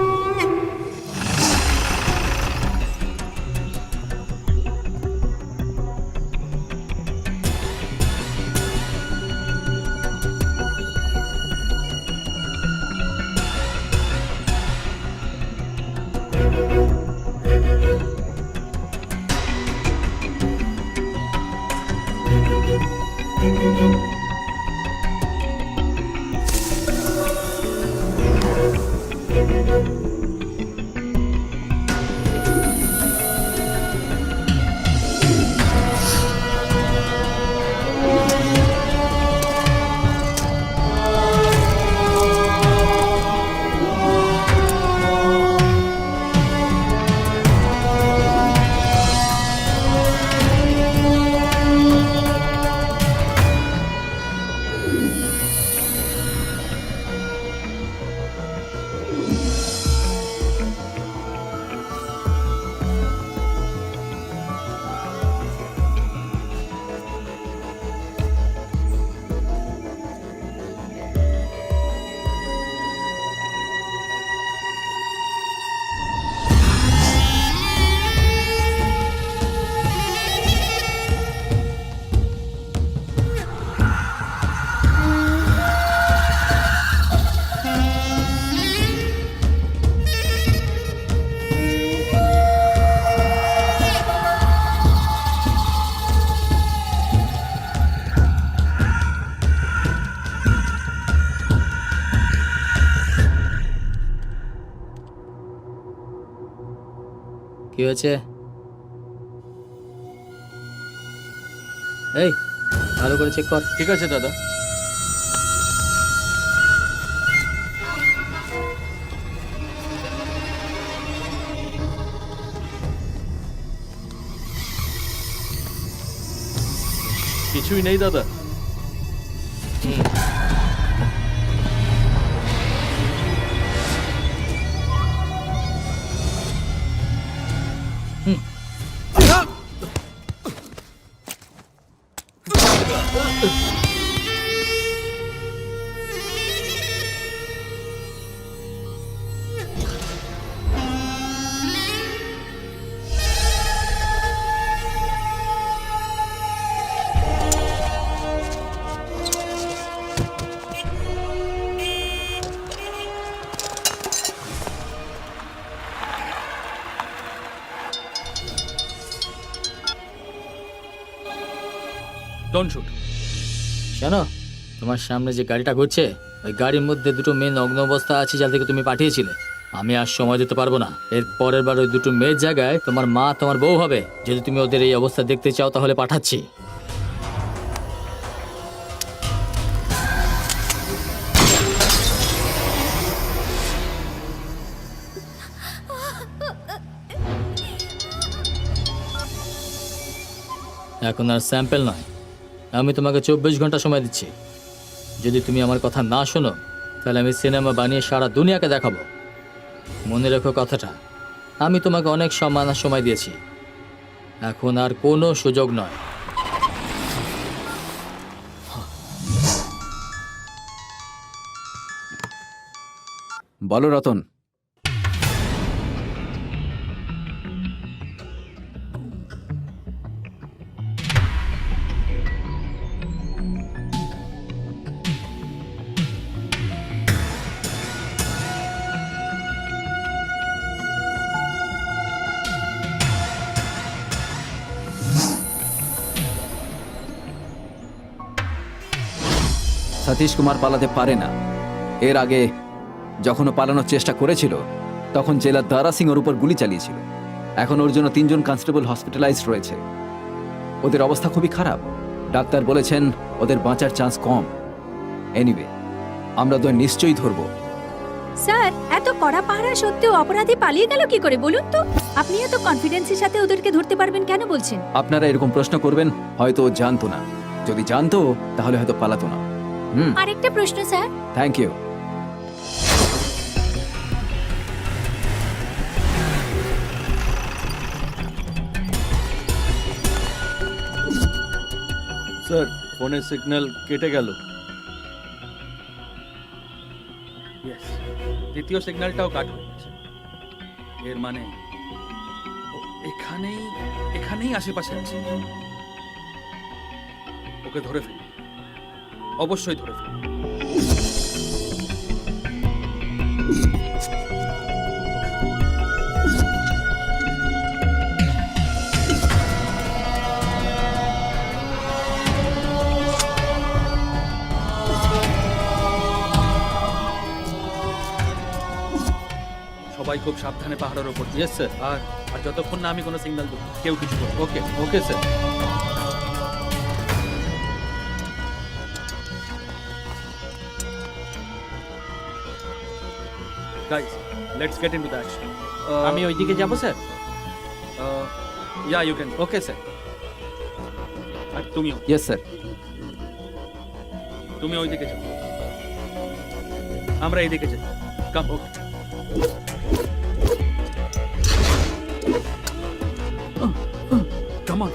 কি হয়েছে? এই ভালো করে চেক কর। ঠিক আছে দাদা। কিছুই নেই দাদা। Don't shoot. শোনো, তোমার সামনে যে গাড়িটা ঘুরছে, ওই গাড়ির মধ্যে দুটো মেয়ে নগ্ন অবস্থা আছে, যা থেকে তুমি পাঠিয়েছিলে। আমি আর সময় দিতে পারবো না। এর পরের বার ওই দুটো মেয়ের জায়গায় তোমার মা তোমার বউ হবে। যদি তুমি ওদের এই অবস্থা দেখতে চাও তাহলে পাঠাচ্ছি। এখন আর স্যাম্পল নয়, আমি তোমাকে 24 ঘন্টা সময় দিচ্ছি। যদি তুমি আমার কথা না শোনো, তাহলে আমি সিনেমা বানিয়ে সারা দুনিয়াকে দেখাবো। মনে রেখো কথাটা। আমি তোমাকে অনেক সম্মান আর সময় দিয়েছি, এখন আর কোনো সুযোগ নয়। বলো রতন। সতীশ কুমার পালাতে পারে না। এর আগে যখন ও পালানোর চেষ্টা করেছিল তখন জেলার দারা সিং ওর উপর গুলি চালিয়েছিল। এখন ওর জন্য 3 জন কনস্টেবল হসপিটালাইজড রয়েছে। ওদের অবস্থা খুবই খারাপ। ডাক্তার বলেছেন ওদের বাঁচার চান্স কম। এনিওয়ে, আমরা তো নিশ্চয়ই ধরবো। স্যার, এত কড়া পাহারা সত্ত্বেও অপরাধী পালিয়ে গেল কি করে বলুন তো? আপনি এত কনফিডেন্সের সাথে ওদেরকে ধরতে পারবেন কেন বলছেন? আপনারা এরকম প্রশ্ন করবেন, হয়তো ও জানতো না। যদি জানতো তাহলে হয়তো পালাতো না। আরেকটা প্রশ্ন স্যার। Thank you. স্যার, ফোনের সিগন্যাল কেটে গেল। ইয়েস, দ্বিতীয় সিগন্যালটাও কাট হয়ে গেছে। এর মানে ও এখানেই আশেপাশে আছে। ওকে ধরে ফেলি, অবশ্যই ধরে ফেলি। সবাই খুব সাবধানে পাহাড়ের ওপর। Yes sir. আর যতক্ষণ না আমি কোনো সিগন্যাল দেবো কেউ কিছু করবে। Okay okay sir. Guys, let's get into the action. আমি ওইদিকে যাব sir. Yeah, you can. Okay sir. আর তুমিও ইয়েস স্যার। তুমি ওইদিকে যাও, আমরা এইদিকে যাই। কাম। ওকে। Come on.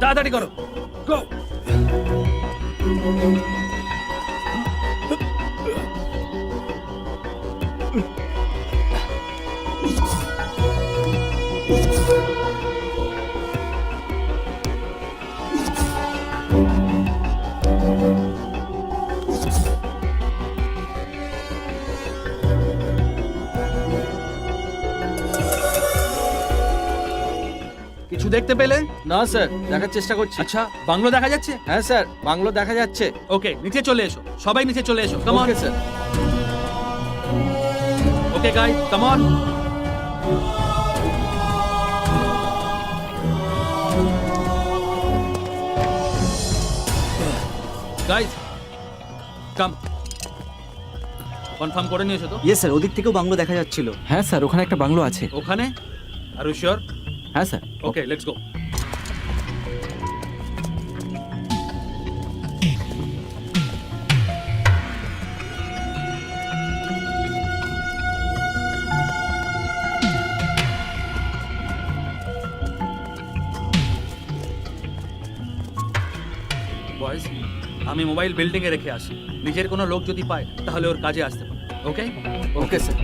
তাড়াতাড়ি করো। গো। কিছু দেখতে পেলে? না স্যার, দেখার চেষ্টা করছি। আচ্ছা, বাংলো দেখা যাচ্ছে? হ্যাঁ স্যার, বাংলো দেখা যাচ্ছে। ওকে, নিচে চলে এসো, সবাই নিচে চলে এসো। Come on. Okay sir. Okay guys, come on. Guys, come. Confirm করে নিয়েছো তো? ইয়েস স্যার, ওদিক থেকেও বাংলো দেখা যাচ্ছিল। হ্যাঁ স্যার, ওখানে একটা বাংলো আছে। ওখানে? Are you sure? হ্যাঁ sir. Okay, let's go. Boys, আমি মোবাইল বিল্ডিং এ রেখে আসি। নিজের কোনো লোক যদি পায় তাহলে ওর কাজে আসতে পারে। ওকে? Okay sir.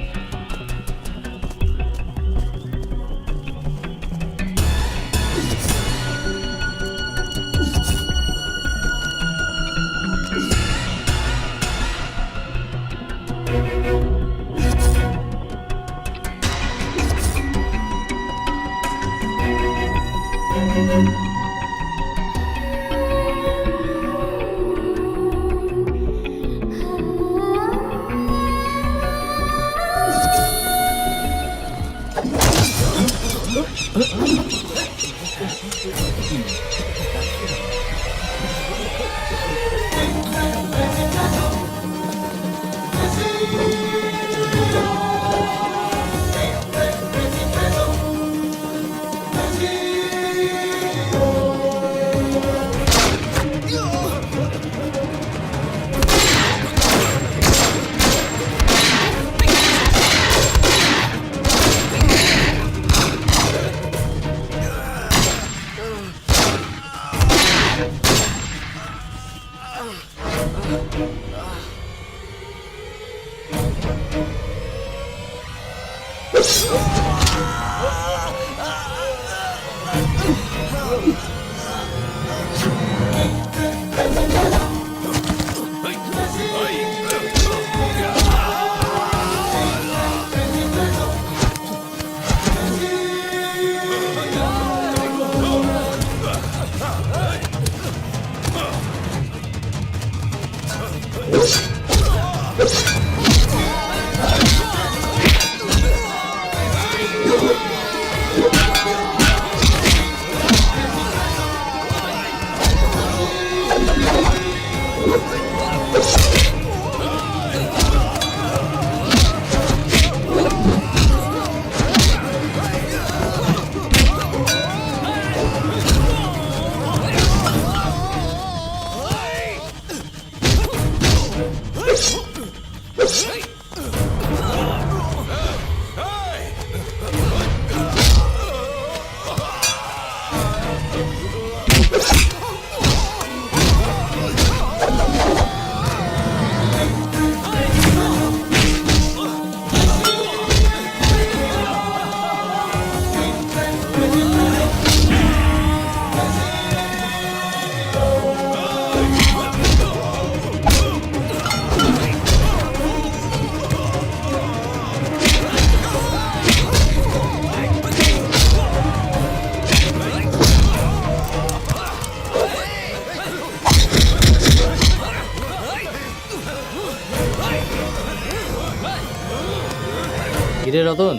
কিরে রতন,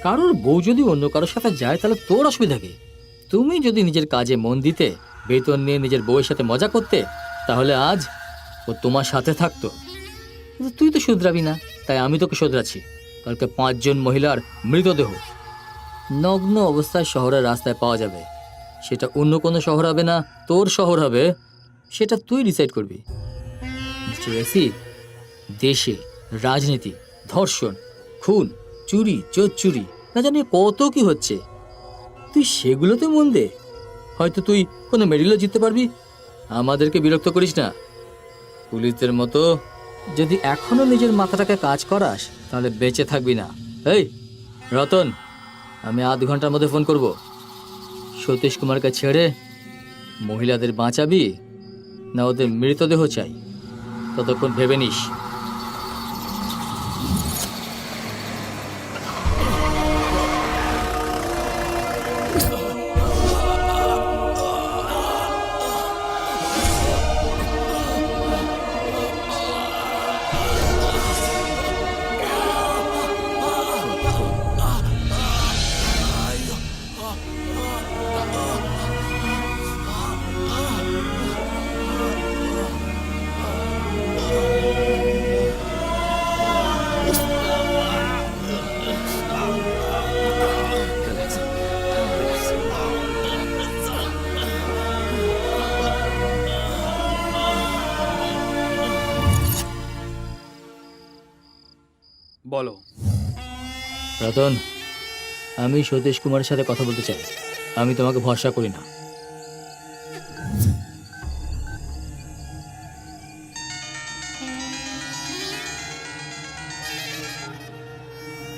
কারোর বউ যদি অন্য কারোর সাথে যায় তাহলে তোর অসুবিধা কি? তুমি যদি নিজের কাজে মন দিতে, বেতন নিয়ে নিজের বউয়ের সাথে মজা করতে, তাহলে আজ ও তোমার সাথে থাকতো। কিন্তু তুই তো শুধরাবি না, তাই আমি তোকে শুধরাচ্ছি। কালকে 5 জন মহিলার মৃতদেহ নগ্ন অবস্থায় শহরের রাস্তায় পাওয়া যাবে। সেটা অন্য কোনো শহর হবে না, তোর শহর হবে, সেটা তুই ডিসাইড করবি। জেসি, দেশে রাজনীতি, ধর্ষণ, খুন, চুরি, চোরচুরি, না জানি কত কি হচ্ছে, তুই সেগুলোতে মন দে। হয়তো তুই কোনো মেডেলও জিততে পারবি। আমাদেরকে বিরক্ত করিস না। পুলিশদের মতো যদি এখনো নিজের মাথাটাকে কাজ করাস তাহলে বেঁচে থাকবি না। এই রতন, আমি আধ ঘন্টার মধ্যে ফোন করব। সতীশ কুমারকে ছেড়ে মহিলাদের বাঁচাবি না ওদের মৃতদেহ চাই, ততক্ষণ ভেবে নিস। বলো। রতন, আমি সতীশ কুমারের সাথে কথা বলতে চাই। আমি তোমাকে ভরসা করি না।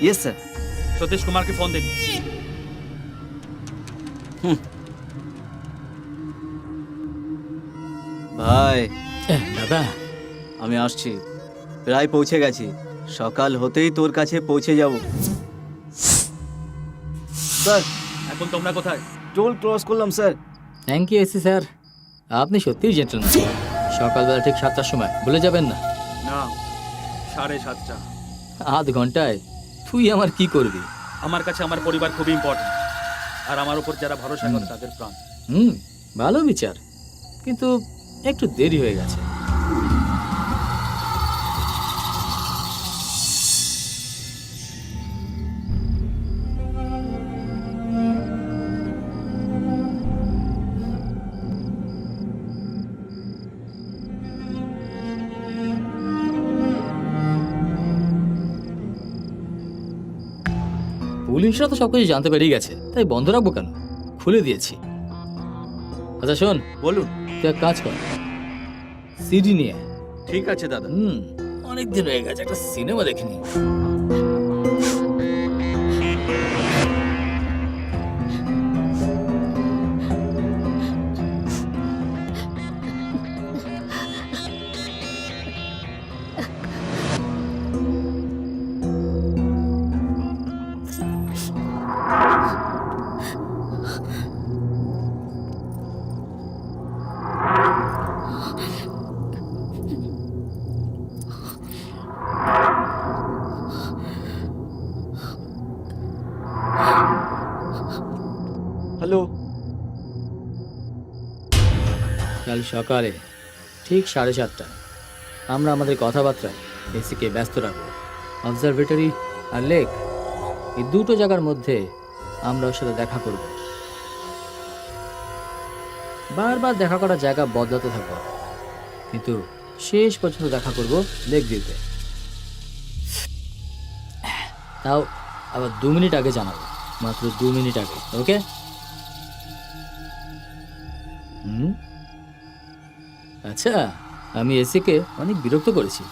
Yes sir. সতীশ কুমারকে ফোন দিন। ভাই দাদা, আমি আসছি, প্রায় পৌঁছে গেছি। সকাল হতেই তোর কাছে পৌঁছে যাব। স্যার, এখন তোমরা কোথায়? টোল ক্রস করলাম sir. Thank you AC sir, আপনি সত্যিই জেন্টলম্যান। সকালবেলা ঠিক 7টার সময় বলে যাবেন না। না, 7:30। আধ ঘন্টায় তুই আমার কি করবি? আমার কাছে আমার পরিবার খুব ইম্পর্টেন্ট, আর আমার উপর যারা ভরসা করে তাদের প্রাণ। ভালো বিচার, কিন্তু একটু দেরি হয়ে গেছে। পুলিশরা তো সবকিছু জানতে পেরে গেছে, তাই বন্ধ রাখবো কেন? খুলে দিয়েছি। আচ্ছা শোন, বলুন। তুই এক কাজ কর, সিডি নিয়ে আয়। ঠিক আছে দাদা। অনেক দিন হয়ে গেছে একটা সিনেমা দেখিনি। হ্যালো। কাল সকালে ঠিক 7:30টায় আমরা আমাদের কথাবার্তায় এসিকে ব্যস্ত রাখবো। অবজারভেটরি আর লেক, এই দুটো জায়গার মধ্যে আমরা ওর সাথে দেখা করব। বারবার দেখা করার জায়গা বদলাতে থাকবো, কিন্তু শেষ পর্যন্ত দেখা করব লেক ভিউতে। তাও আবার 2 মিনিট আগে জানাবো, মাত্র 2 মিনিট আগে। ওকে? আচ্ছা, আমি এসিকে অনেক বিরক্ত করেছি,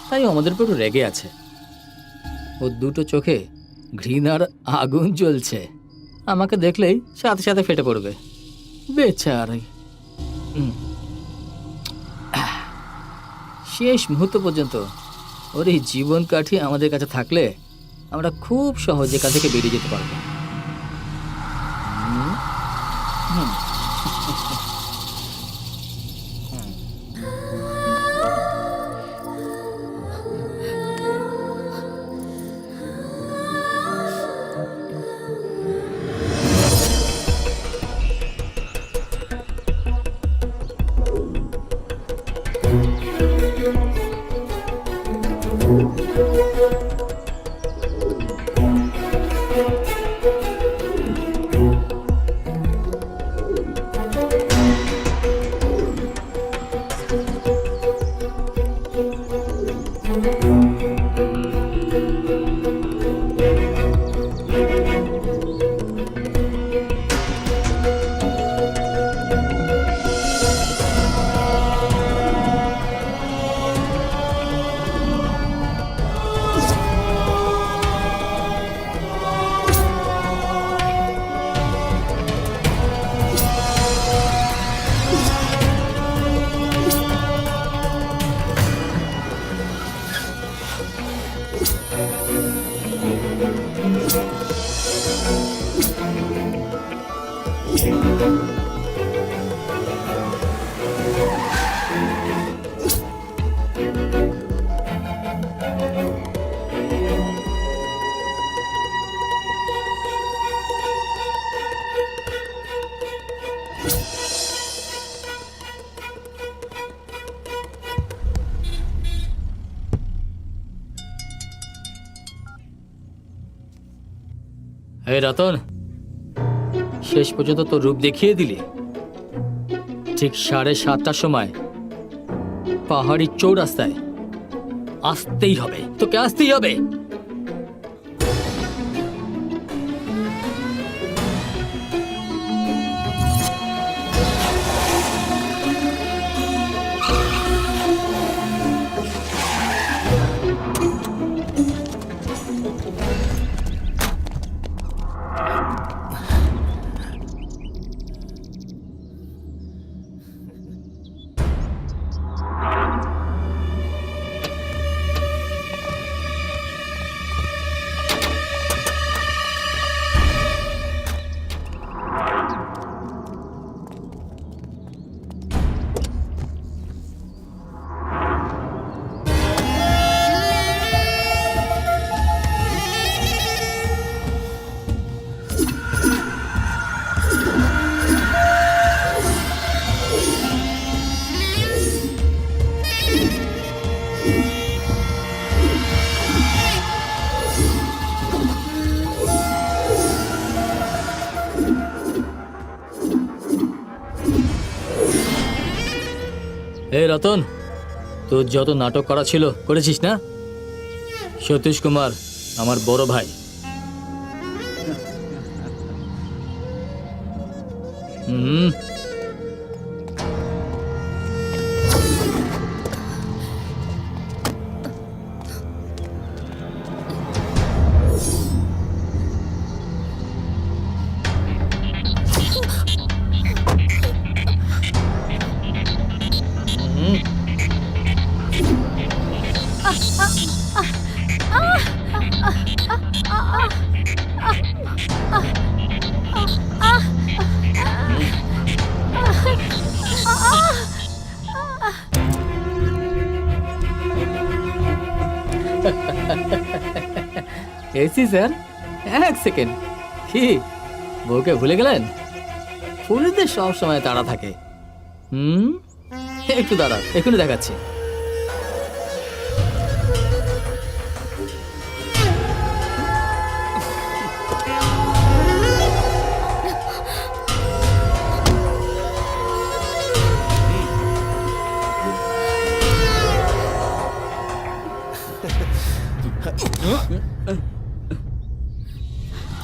তাই আমাদের উপর একটু রেগে আছে। ওর দুটো চোখে ঘৃণার আগুন জ্বলছে, আমাকে দেখলেই সাথে সাথে ফেটে পড়বে বেচারি। শেষ মুহূর্ত পর্যন্ত ওর এই জীবন কাঠি আমাদের কাছে থাকলে আমরা খুব সহজে এখান থেকে বেরিয়ে যেতে পারবো। হে রতন, শেষ পর্যন্ত তোর রূপ দেখিয়ে দিলি। ঠিক 7:30টার সময় পাহাড়ি চৌরাস্তায় আসতেই হবে, তোকে আসতেই হবে। এই রতন, তোর যত নাটক করা ছিল করেছিস না? সতীশ কুমার আমার বড় ভাই। এসি স্যার, এক সেকেন্ড। কি বউকে ভুলে গেলেন? পুলিশদের সব সময় তাড়া থাকে। একটু দাঁড়া, এখনই দেখাচ্ছি।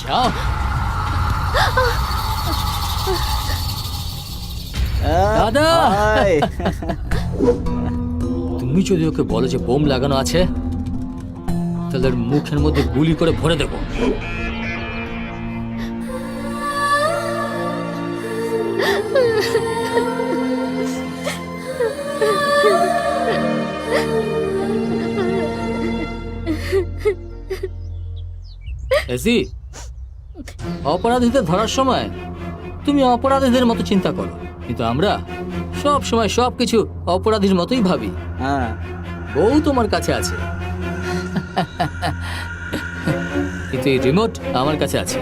যাও। দাদা, হাই। তুমি যদি ওকে বলো যে বোম লাগানো আছে, তাহলে ওর মুখের মধ্যে গুলি করে ভরে দেবো। এসি, অপরাধীদের ধরার সময় তুমি অপরাধীদের মতো চিন্তা করো, কিন্তু আমরা সব সময় সবকিছু অপরাধীর মতোই ভাবি। হ্যাঁ, বউ তোমার কাছে আছে, কিন্তু এই রিমোট আমার কাছে আছে।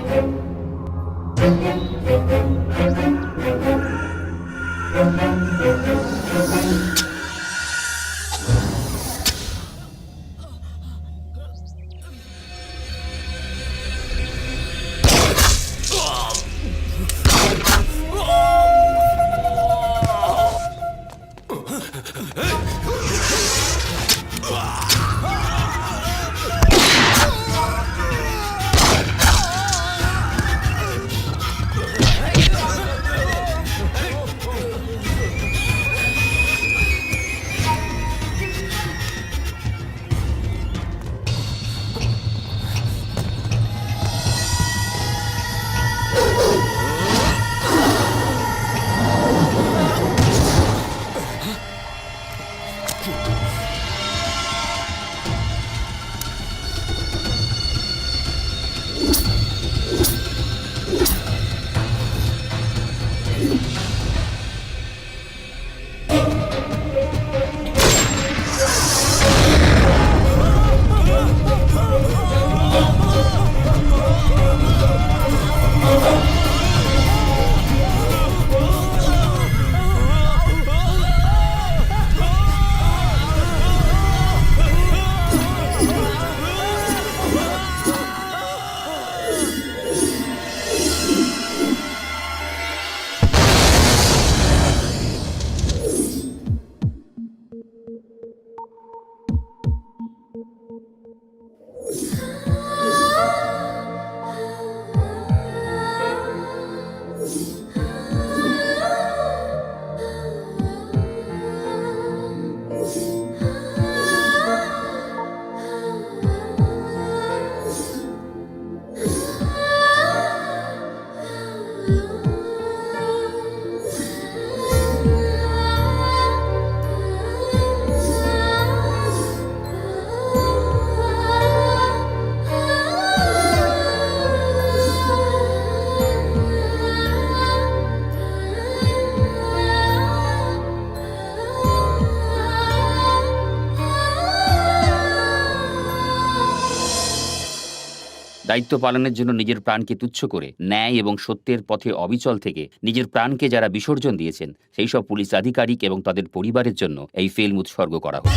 দায়িত্ব পালনের জন্য নিজের প্রাণকে তুচ্ছ করে ন্যায় এবং সত্যের পথে অবিচল থেকে নিজের প্রাণকে যারা বিসর্জন দিয়েছেন সেই সব পুলিশ আধিকারিক এবং তাদের পরিবারের জন্য এই ফিল্ম উৎসর্গ করা হলো।